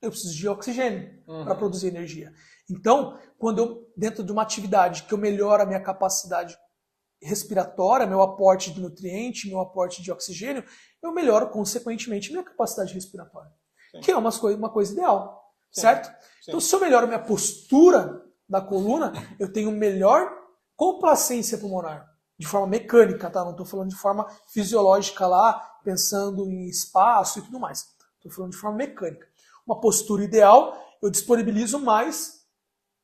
Speaker 2: eu preciso de oxigênio para produzir energia. Então, quando eu, dentro de uma atividade que eu melhoro a minha capacidade respiratória, meu aporte de nutriente, meu aporte de oxigênio, eu melhoro, consequentemente, minha capacidade respiratória. Sim. Que é uma coisa ideal, sim, certo? Sim. Então, se eu melhoro minha postura da coluna, eu tenho melhor complacência pulmonar, de forma mecânica, tá? Não estou falando de forma fisiológica lá, pensando em espaço e tudo mais. Estou falando de forma mecânica. Uma postura ideal, eu disponibilizo mais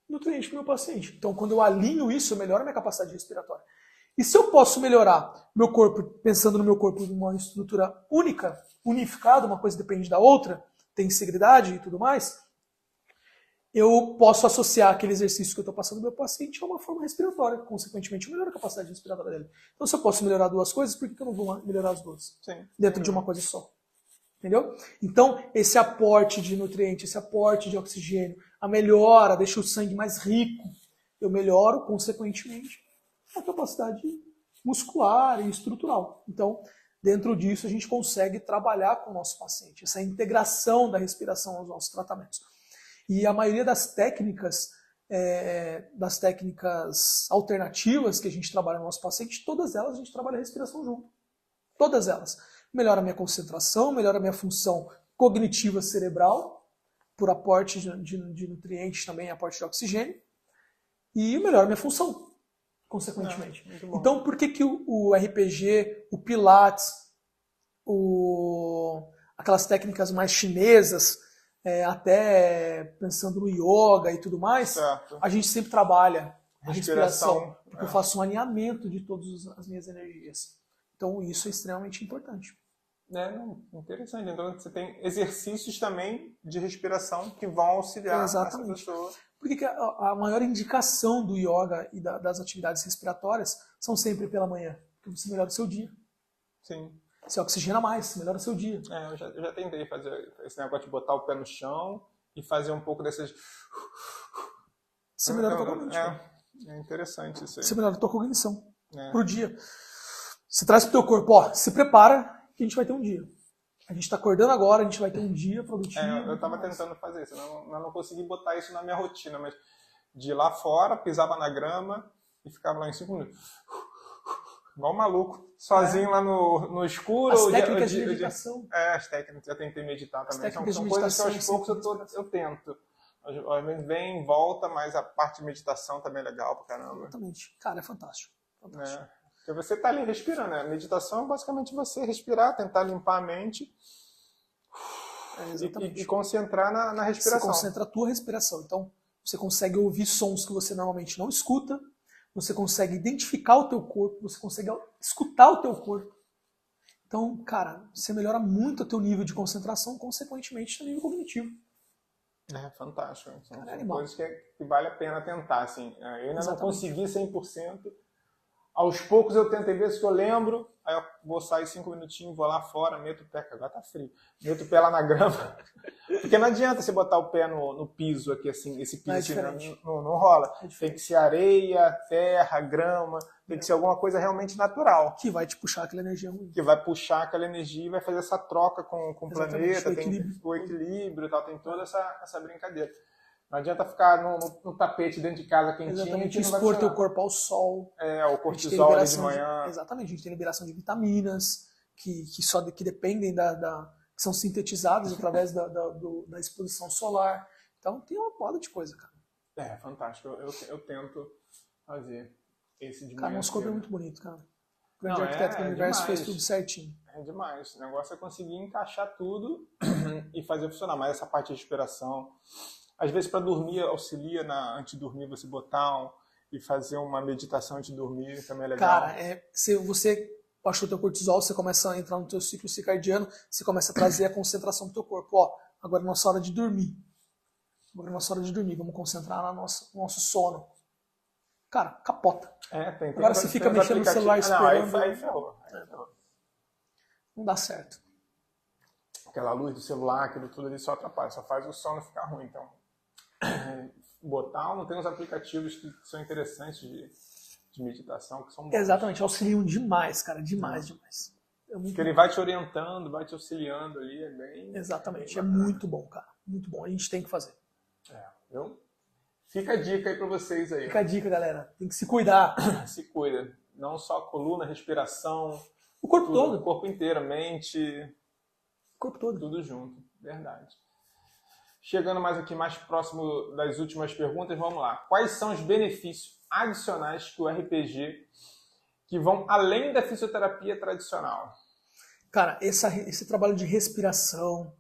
Speaker 2: nutriente para o meu paciente. Então, quando eu alinho isso, eu melhoro a minha capacidade respiratória. E se eu posso melhorar meu corpo, pensando no meu corpo de uma estrutura única, unificada, uma coisa depende da outra, tem integridade e tudo mais, eu posso associar aquele exercício que eu estou passando no meu paciente a uma forma respiratória. Consequentemente, eu melhoro a capacidade respiratória dele. Então, se eu posso melhorar duas coisas, por que eu não vou melhorar as duas? Sim. Dentro de uma coisa só. Entendeu? Então, esse aporte de nutrientes, esse aporte de oxigênio, a melhora, deixa o sangue mais rico, eu melhoro, consequentemente, a capacidade muscular e estrutural. Então, dentro disso, a gente consegue trabalhar com o nosso paciente, essa integração da respiração aos nossos tratamentos. E a maioria das técnicas alternativas que a gente trabalha no nosso paciente, todas elas a gente trabalha a respiração junto. Todas elas. Melhora a minha concentração, melhora a minha função cognitiva cerebral, por aporte de nutrientes também, aporte de oxigênio, e melhora a minha função, consequentemente. Então, por que o RPG, o Pilates, aquelas técnicas mais chinesas, até pensando no yoga e tudo mais, certo, a gente sempre trabalha a respiração, porque eu faço um alinhamento de todas as minhas energias. Então, isso é extremamente importante.
Speaker 1: Interessante. Então, você tem exercícios também de respiração que vão auxiliar essa pessoa.
Speaker 2: Porque a maior indicação do yoga e das atividades respiratórias são sempre pela manhã, porque você melhora o seu dia.
Speaker 1: Sim.
Speaker 2: Você oxigena mais, você melhora o seu dia.
Speaker 1: Eu já tentei fazer esse negócio de botar o pé no chão e fazer um pouco dessas...
Speaker 2: Você melhora totalmente.
Speaker 1: É interessante isso aí.
Speaker 2: Você melhora a tua cognição pro dia. Você traz pro teu corpo, se prepara que a gente vai ter um dia. A gente está acordando agora, a gente vai ter um dia produtivo.
Speaker 1: Eu estava tentando fazer isso, eu não consegui botar isso na minha rotina, mas de ir lá fora, pisava na grama e ficava lá em 5 minutos. Igual maluco, sozinho lá no escuro.
Speaker 2: As técnicas de meditação.
Speaker 1: As técnicas, já tentei meditar também. São coisas que aos poucos eu tento. Às vezes vem, volta, mas a parte de meditação também é legal pra caramba.
Speaker 2: Exatamente. Cara, é fantástico.
Speaker 1: Porque você tá ali respirando, né? Meditação é basicamente você respirar, tentar limpar a mente e concentrar na respiração.
Speaker 2: Você concentra a tua respiração. Então, você consegue ouvir sons que você normalmente não escuta, você consegue identificar o teu corpo, você consegue escutar o teu corpo. Então, cara, você melhora muito o teu nível de concentração, consequentemente, o teu nível cognitivo.
Speaker 1: Fantástico. São coisas que vale a pena tentar. Assim. Eu ainda não consegui 100%. Aos poucos eu tento, às vezes que eu lembro, aí eu vou sair 5 minutinhos, vou lá fora, meto o pé, que agora tá frio, meto o pé lá na grama. Porque não adianta você botar o pé no piso aqui, assim, esse piso não rola. Tem que ser areia, terra, grama, tem que ser alguma coisa realmente natural.
Speaker 2: Que vai te puxar aquela energia ruim.
Speaker 1: Que vai puxar aquela energia e vai fazer essa troca com o planeta, tem o equilíbrio e tal, tem toda essa brincadeira. Não adianta ficar no tapete dentro de casa quentinho.
Speaker 2: Exatamente, expor teu corpo ao sol.
Speaker 1: O cortisol ali de manhã.
Speaker 2: Exatamente, a gente tem liberação de vitaminas que dependem que são sintetizadas através da exposição solar. Então tem uma porrada de coisa, cara.
Speaker 1: Fantástico. Eu tento fazer esse de manhã.
Speaker 2: Cara, nosso corpo é muito bonito, cara. O grande arquiteto do universo fez tudo certinho.
Speaker 1: É demais. O negócio é conseguir encaixar tudo e fazer funcionar. Mas essa parte de respiração... Às vezes, para dormir, auxilia antes de dormir, você botar e fazer uma meditação antes de dormir, também é legal.
Speaker 2: Cara, se você baixou o teu cortisol, você começa a entrar no teu ciclo circadiano, você começa a trazer a concentração do teu corpo. Agora é nossa hora de dormir. Vamos concentrar no nosso sono. Cara, capota.
Speaker 1: Agora
Speaker 2: você fica mexendo no celular esperando.
Speaker 1: Aí ferrou.
Speaker 2: Não dá certo.
Speaker 1: Aquela luz do celular, aquilo tudo ali só atrapalha, só faz o sono ficar ruim. Então, tem uns aplicativos que são interessantes de meditação, que são bons.
Speaker 2: Exatamente, auxiliam demais, cara, demais.
Speaker 1: Porque ele vai te orientando, vai te auxiliando ali, é bem...
Speaker 2: Exatamente, é muito bom, cara, muito bom. A gente tem que fazer.
Speaker 1: Viu? Fica a dica aí para vocês aí.
Speaker 2: Fica a dica, galera. Tem que se cuidar.
Speaker 1: Se cuida. Não só a coluna, respiração.
Speaker 2: O corpo
Speaker 1: tudo,
Speaker 2: todo.
Speaker 1: O corpo inteiro, mente.
Speaker 2: O corpo todo.
Speaker 1: Tudo junto. Verdade. Chegando mais próximo das últimas perguntas, vamos lá. Quais são os benefícios adicionais que o RPG que vão além da fisioterapia tradicional?
Speaker 2: Cara, esse trabalho de respiração,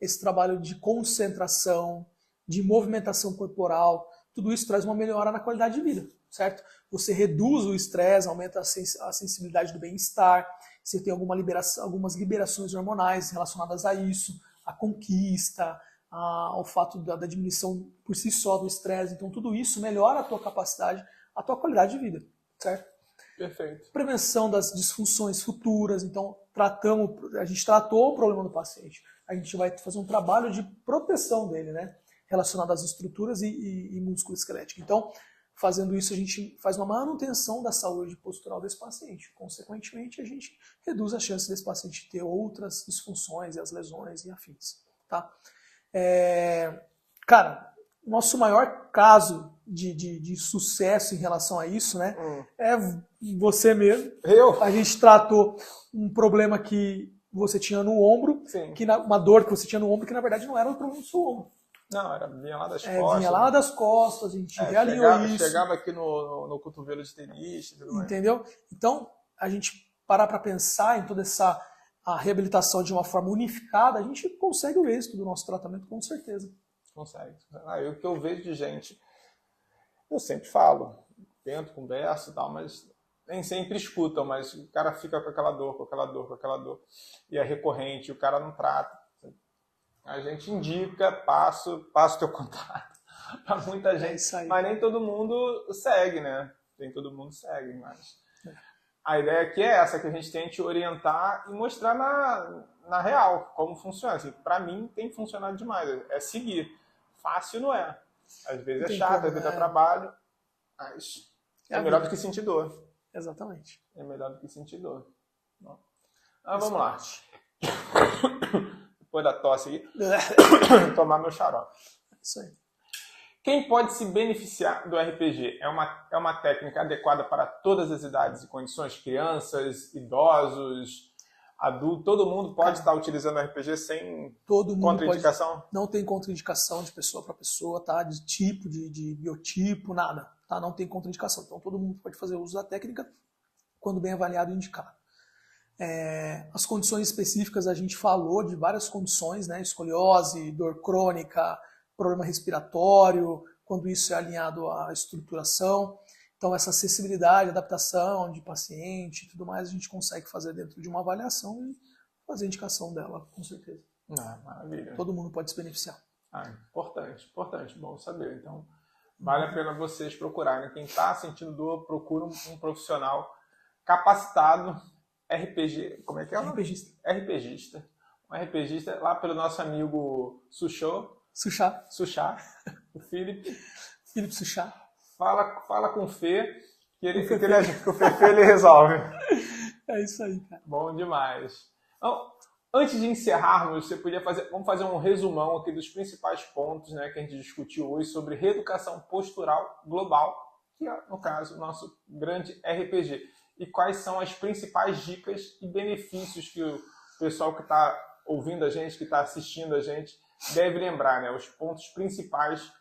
Speaker 2: esse trabalho de concentração, de movimentação corporal, tudo isso traz uma melhora na qualidade de vida, certo? Você reduz o estresse, aumenta a sensibilidade do bem-estar, você tem algumas liberações hormonais relacionadas a isso, a conquista, ao fato da diminuição por si só do estresse. Então tudo isso melhora a tua capacidade, a tua qualidade de vida, certo?
Speaker 1: Perfeito.
Speaker 2: Prevenção das disfunções futuras. Então a gente tratou o problema do paciente, a gente vai fazer um trabalho de proteção dele, né? Relacionado às estruturas e músculo esquelético. Então, fazendo isso, a gente faz uma manutenção da saúde postural desse paciente. Consequentemente, a gente reduz a chance desse paciente ter outras disfunções, e as lesões e afins. Tá? Cara, nosso maior caso de sucesso em relação a isso, né, é você mesmo. A gente tratou um problema que você tinha no ombro, uma dor que você tinha no ombro, que na verdade não era um problema do seu ombro.
Speaker 1: Não, vinha lá das costas.
Speaker 2: Vinha lá das costas, a gente realinhou isso.
Speaker 1: Chegava aqui no cotovelo de tenista.
Speaker 2: Entendeu? Então, a gente parar para pensar em toda a reabilitação de uma forma unificada, a gente consegue o êxito do nosso tratamento, com certeza.
Speaker 1: Consegue. O que eu vejo de gente, eu sempre falo, tento, converso e tal, mas nem sempre escutam, mas o cara fica com aquela dor, e é recorrente, e o cara não trata. A gente indica, passa o teu contato para muita gente, mas nem todo mundo segue, né? Nem todo mundo segue, mas a ideia aqui é essa, que a gente tente orientar e mostrar na real como funciona. Assim, para mim tem funcionado demais, é seguir. Fácil não é. Às vezes é chato, às vezes é trabalho, mas é melhor do que sentir dor.
Speaker 2: Exatamente.
Speaker 1: É melhor do que sentir dor. Vamos lá. Depois da tosse aqui, tomar meu xarope.
Speaker 2: Isso aí.
Speaker 1: Quem pode se beneficiar do RPG? É uma técnica adequada para todas as idades e condições? Crianças, idosos, adultos, todo mundo pode estar utilizando o RPG sem contraindicação?
Speaker 2: Não tem contraindicação de pessoa para pessoa, tá? De tipo, de biotipo, nada. Tá? Não tem contraindicação. Então todo mundo pode fazer uso da técnica quando bem avaliado e indicado. As condições específicas, a gente falou de várias condições, né? Escoliose, dor crônica, problema respiratório, quando isso é alinhado à estruturação. Então essa acessibilidade, adaptação de paciente e tudo mais, a gente consegue fazer dentro de uma avaliação e fazer a indicação dela, com certeza.
Speaker 1: Maravilha.
Speaker 2: Todo mundo pode se beneficiar.
Speaker 1: Importante, bom saber. Então, vale a pena vocês procurarem. Quem está sentindo dor, procura um profissional capacitado, RPG, como é que é? RPGista. Um RPGista lá pelo nosso amigo Suchá, o Felipe
Speaker 2: Suchá.
Speaker 1: Fala com o Fê, que o Fê ele resolve.
Speaker 2: É isso aí, cara.
Speaker 1: Bom demais. Então, antes de encerrarmos, vamos fazer um resumão aqui dos principais pontos, né, que a gente discutiu hoje sobre reeducação postural global, que é, no caso, o nosso grande RPG. E quais são as principais dicas e benefícios que o pessoal que está ouvindo a gente, que está assistindo a gente, deve lembrar, né? Os pontos principais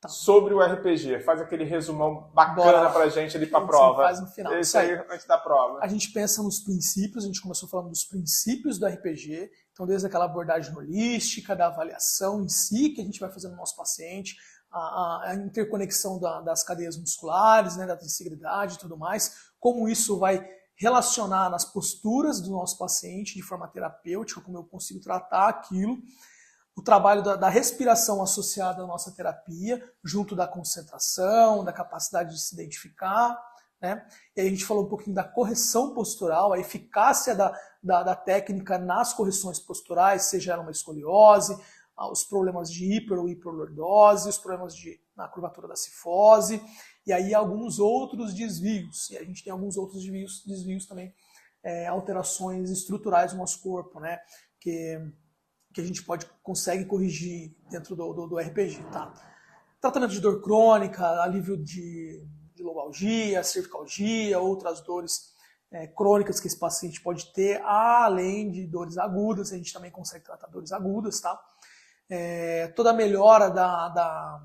Speaker 1: sobre o RPG. Faz aquele resumão bacana pra gente ali pra prova.
Speaker 2: Faz no final.
Speaker 1: Isso aí, antes da prova.
Speaker 2: A gente pensa nos princípios, a gente começou falando dos princípios do RPG, então desde aquela abordagem holística, da avaliação em si, que a gente vai fazer no nosso paciente, a interconexão das cadeias musculares, né, da tensibilidade e tudo mais, como isso vai relacionar nas posturas do nosso paciente de forma terapêutica, como eu consigo tratar aquilo, o trabalho da respiração associada à nossa terapia, junto da concentração, da capacidade de se identificar, né? E aí a gente falou um pouquinho da correção postural, a eficácia da técnica nas correções posturais, seja ela uma escoliose, os problemas de hiper ou hiperlordose, os problemas na curvatura da cifose, e aí alguns outros desvios. E a gente tem alguns outros desvios também, alterações estruturais do nosso corpo, né? Que que a gente consegue corrigir dentro do RPG, tá? Tratamento de dor crônica, alívio de lombalgia, cervicalgia, outras dores crônicas que esse paciente pode ter, além de dores agudas, a gente também consegue tratar dores agudas, tá? Toda a melhora da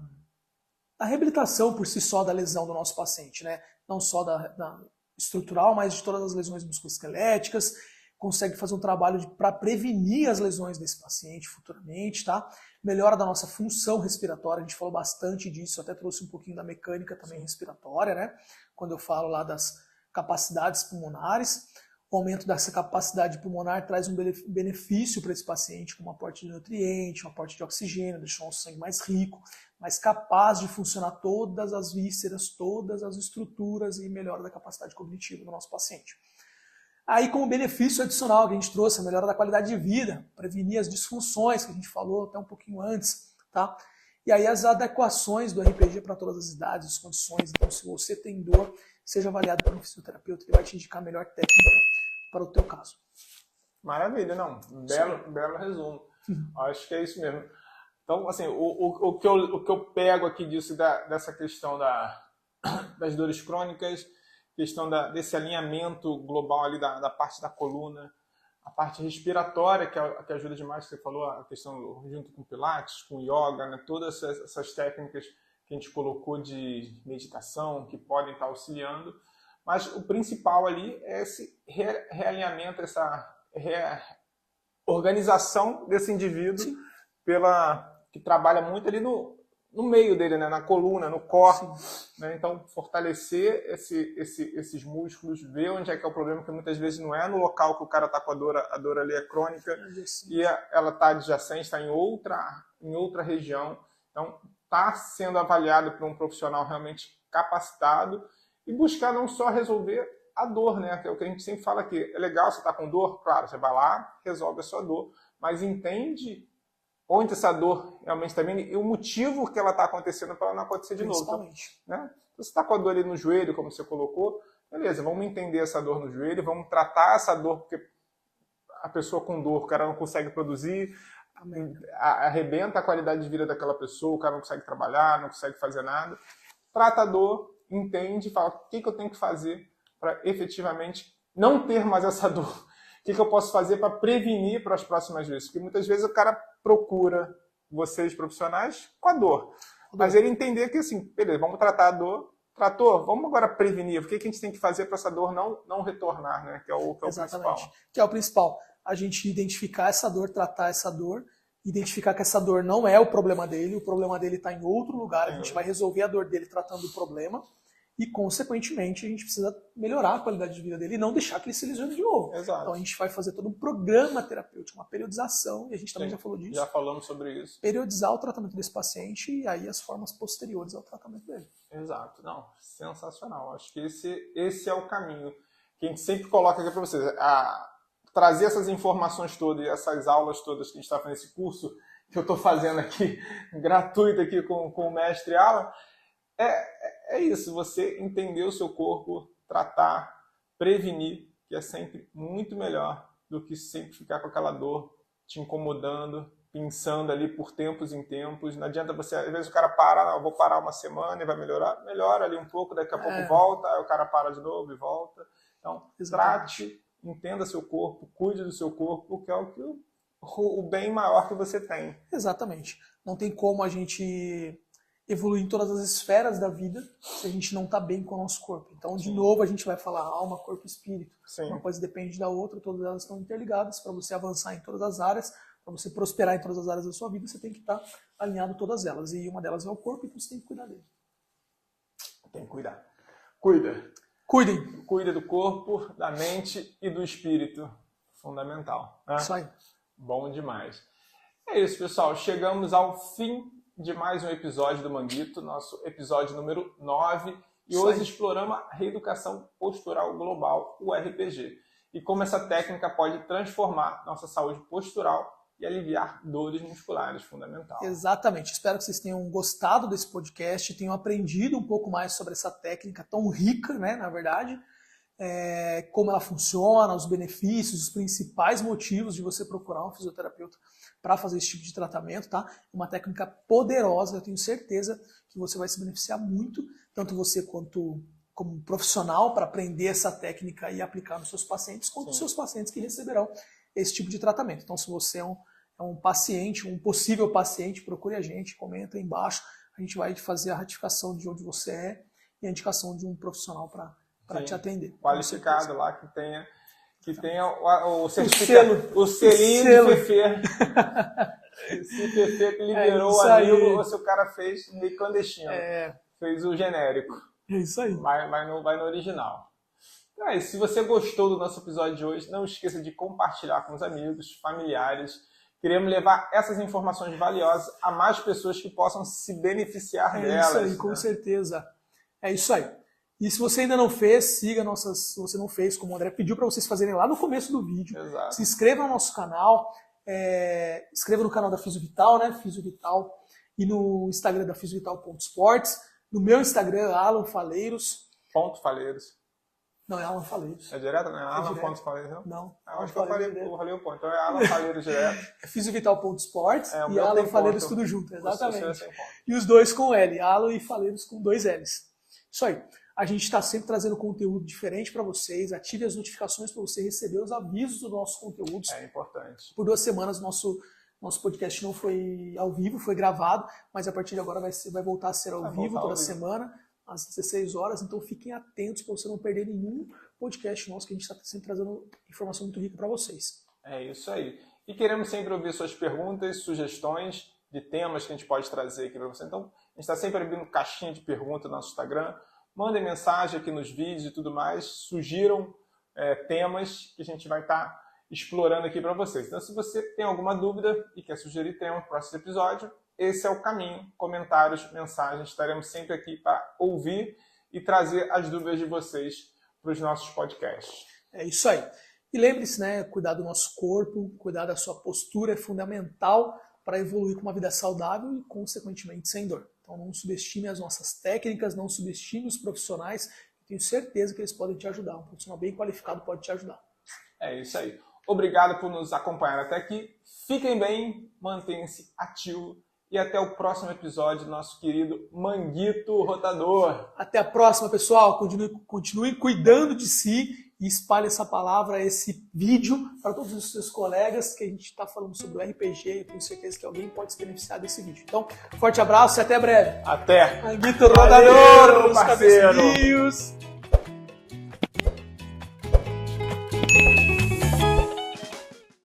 Speaker 2: reabilitação por si só da lesão do nosso paciente, né? Não só da estrutural, mas de todas as lesões musculoesqueléticas, consegue fazer um trabalho para prevenir as lesões desse paciente futuramente, tá? Melhora da nossa função respiratória, a gente falou bastante disso, até trouxe um pouquinho da mecânica também respiratória, né? Quando eu falo lá das capacidades pulmonares, o aumento dessa capacidade pulmonar traz um benefício para esse paciente, como um aporte de nutriente, um aporte de oxigênio, deixar o sangue mais rico, mais capaz de funcionar todas as vísceras, todas as estruturas e melhora da capacidade cognitiva do nosso paciente. Aí, como benefício adicional que a gente trouxe, a melhora da qualidade de vida, prevenir as disfunções, que a gente falou até um pouquinho antes, tá? E aí as adequações do RPG para todas as idades, as condições. Então, se você tem dor, seja avaliado por um fisioterapeuta, que vai te indicar a melhor técnica para o teu caso.
Speaker 1: Maravilha, não. Belo resumo. Acho que é isso mesmo. Então, assim, o que eu pego aqui disso, dessa questão das dores crônicas, questão desse alinhamento global ali da parte da coluna, a parte respiratória, que ajuda demais, você falou, a questão junto com Pilates, com Yoga, né? Todas essas técnicas que a gente colocou de meditação, que podem estar auxiliando. Mas o principal ali é esse realinhamento, essa organização desse indivíduo que trabalha muito ali no meio dele, né? Na coluna, no core. Né? Então, fortalecer esses músculos, ver onde é que é o problema, que muitas vezes não é no local que o cara está com a dor ali é crônica, e ela está adjacente, está em outra região. Então, está sendo avaliado por um profissional realmente capacitado e buscar não só resolver a dor, né? Que é o que a gente sempre fala aqui. É legal você estar com dor? Claro, você vai lá, resolve a sua dor, mas entende onde essa dor realmente está vindo e o motivo que ela está acontecendo para ela não acontecer de novo. Então, né? Se você está com a dor ali no joelho, como você colocou, beleza, vamos entender essa dor no joelho, vamos tratar essa dor, porque a pessoa com dor, o cara não consegue produzir, arrebenta a qualidade de vida daquela pessoa, o cara não consegue trabalhar, não consegue fazer nada. Trata a dor, entende, fala o que eu tenho que fazer para efetivamente não ter mais essa dor. O que eu posso fazer para prevenir para as próximas vezes? Porque muitas vezes o cara procura vocês profissionais com a dor. Mas ele entender que, assim, beleza, vamos tratar a dor, tratou, vamos agora prevenir. O que a gente tem que fazer para essa dor não retornar, né? Que é o principal.
Speaker 2: Que é o principal. A gente identificar essa dor, tratar essa dor, identificar que essa dor não é o problema dele está em outro lugar, a gente vai resolver a dor dele tratando o problema e, consequentemente, a gente precisa melhorar a qualidade de vida dele e não deixar que ele se lesione de novo.
Speaker 1: Exato.
Speaker 2: Então a gente vai fazer todo um programa terapêutico, uma periodização, e a gente também já falou disso.
Speaker 1: Já falamos sobre isso.
Speaker 2: Periodizar o tratamento desse paciente e aí as formas posteriores ao tratamento dele.
Speaker 1: Exato. Não, sensacional. Acho que esse é o caminho que a gente sempre coloca aqui para vocês. Trazer essas informações todas e essas aulas todas que a gente está fazendo, esse curso que eu estou fazendo aqui, gratuito aqui com o mestre Alan, é isso, você entender o seu corpo, tratar, prevenir, que é sempre muito melhor do que sempre ficar com aquela dor te incomodando, pensando ali por tempos em tempos. Não adianta você, às vezes o cara para, vou parar uma semana e vai melhorar, melhora ali um pouco, daqui a pouco volta, aí o cara para de novo e volta. Então, trate, entenda seu corpo, cuide do seu corpo, que é o bem maior que você tem.
Speaker 2: Exatamente. Não tem como a gente evoluir em todas as esferas da vida se a gente não está bem com o nosso corpo. Então, de novo, a gente vai falar alma, corpo e espírito.
Speaker 1: Sim.
Speaker 2: Uma coisa depende da outra, todas elas estão interligadas. Para você avançar em todas as áreas, para você prosperar em todas as áreas da sua vida, você tem que estar alinhado todas elas. E uma delas é o corpo, então você tem que cuidar dele.
Speaker 1: Tem que cuidar.
Speaker 2: Cuidem.
Speaker 1: Cuida do corpo, da mente e do espírito. Fundamental. Né?
Speaker 2: Isso aí.
Speaker 1: Bom demais. É isso, pessoal. Chegamos ao fim de mais um episódio do Manguito, nosso episódio número 9. E hoje exploramos a reeducação postural global, o RPG. E como essa técnica pode transformar nossa saúde postural e aliviar dores musculares, fundamental.
Speaker 2: Exatamente. Espero que vocês tenham gostado desse podcast, tenham aprendido um pouco mais sobre essa técnica tão rica, né, na verdade. como ela funciona, os benefícios, os principais motivos de você procurar um fisioterapeuta para fazer esse tipo de tratamento, tá? Uma técnica poderosa, eu tenho certeza que você vai se beneficiar muito, tanto você quanto como profissional para aprender essa técnica e aplicar nos seus pacientes, quanto os seus pacientes que receberão esse tipo de tratamento. Então, se você é um paciente, um possível paciente, procure a gente, comenta aí embaixo, a gente vai fazer a ratificação de onde você é e a indicação de um profissional para te atender.
Speaker 1: Qualificado lá, que tenha o certificado, o selinho de Fefe. Se Fefe que liberou o amigo, ou se o cara fez meio clandestino. Fez o genérico.
Speaker 2: É isso aí.
Speaker 1: Vai no original. Então é isso. Se você gostou do nosso episódio de hoje, não esqueça de compartilhar com os amigos, familiares. Queremos levar essas informações valiosas a mais pessoas que possam se beneficiar delas.
Speaker 2: É isso aí, com certeza. É isso aí. E se você ainda não fez, siga se você não fez, como o André pediu para vocês fazerem lá no começo do vídeo.
Speaker 1: Exato.
Speaker 2: Se inscreva no nosso canal, inscreva no canal da Fisiovital, né? Fisiovital, e no Instagram da Fisiovital.sports. No meu Instagram, Alan Faleiros.
Speaker 1: Faleiros.
Speaker 2: Não, é Alan Faleiros.
Speaker 1: É direto, não é Alan Faleiros, não?
Speaker 2: Não.
Speaker 1: Acho que eu falei o ponto. Então é Alan Faleiros direto.
Speaker 2: É Fisiovital.sports e Alan Faleiros tudo junto, exatamente. E os dois com L, Alan e Faleiros com 2 L's. Isso aí. A gente está sempre trazendo conteúdo diferente para vocês. Ative as notificações para você receber os avisos dos nossos conteúdos.
Speaker 1: É importante.
Speaker 2: Por 2 semanas, nosso podcast não foi ao vivo, foi gravado, mas a partir de agora vai voltar a ser ao vivo toda semana, às 16 horas. Então fiquem atentos para você não perder nenhum podcast nosso, que a gente está sempre trazendo informação muito rica para vocês.
Speaker 1: É isso aí. E queremos sempre ouvir suas perguntas, sugestões de temas que a gente pode trazer aqui para você. Então, a gente está sempre abrindo caixinha de perguntas no nosso Instagram. Mandem mensagem aqui nos vídeos e tudo mais. Sugiram temas que a gente vai estar explorando aqui para vocês. Então, se você tem alguma dúvida e quer sugerir tema para o próximo episódio, esse é o caminho. Comentários, mensagens. Estaremos sempre aqui para ouvir e trazer as dúvidas de vocês para os nossos podcasts.
Speaker 2: É isso aí. E lembre-se, né, cuidar do nosso corpo, cuidar da sua postura é fundamental para evoluir com uma vida saudável e, consequentemente, sem dor. Então, não subestime as nossas técnicas, não subestime os profissionais. Tenho certeza que eles podem te ajudar. Um profissional bem qualificado pode te ajudar.
Speaker 1: É isso aí. Obrigado por nos acompanhar até aqui. Fiquem bem, mantenham-se ativos e até o próximo episódio do nosso querido Manguito Rotador.
Speaker 2: Até a próxima, pessoal. Continue cuidando de si e espalhe essa palavra, esse vídeo para todos os seus colegas, que a gente está falando sobre o RPG. Eu tenho certeza que alguém pode se beneficiar desse vídeo. Então, forte abraço e até breve.
Speaker 1: Até!
Speaker 2: Manguito Rotador,
Speaker 1: parceiro!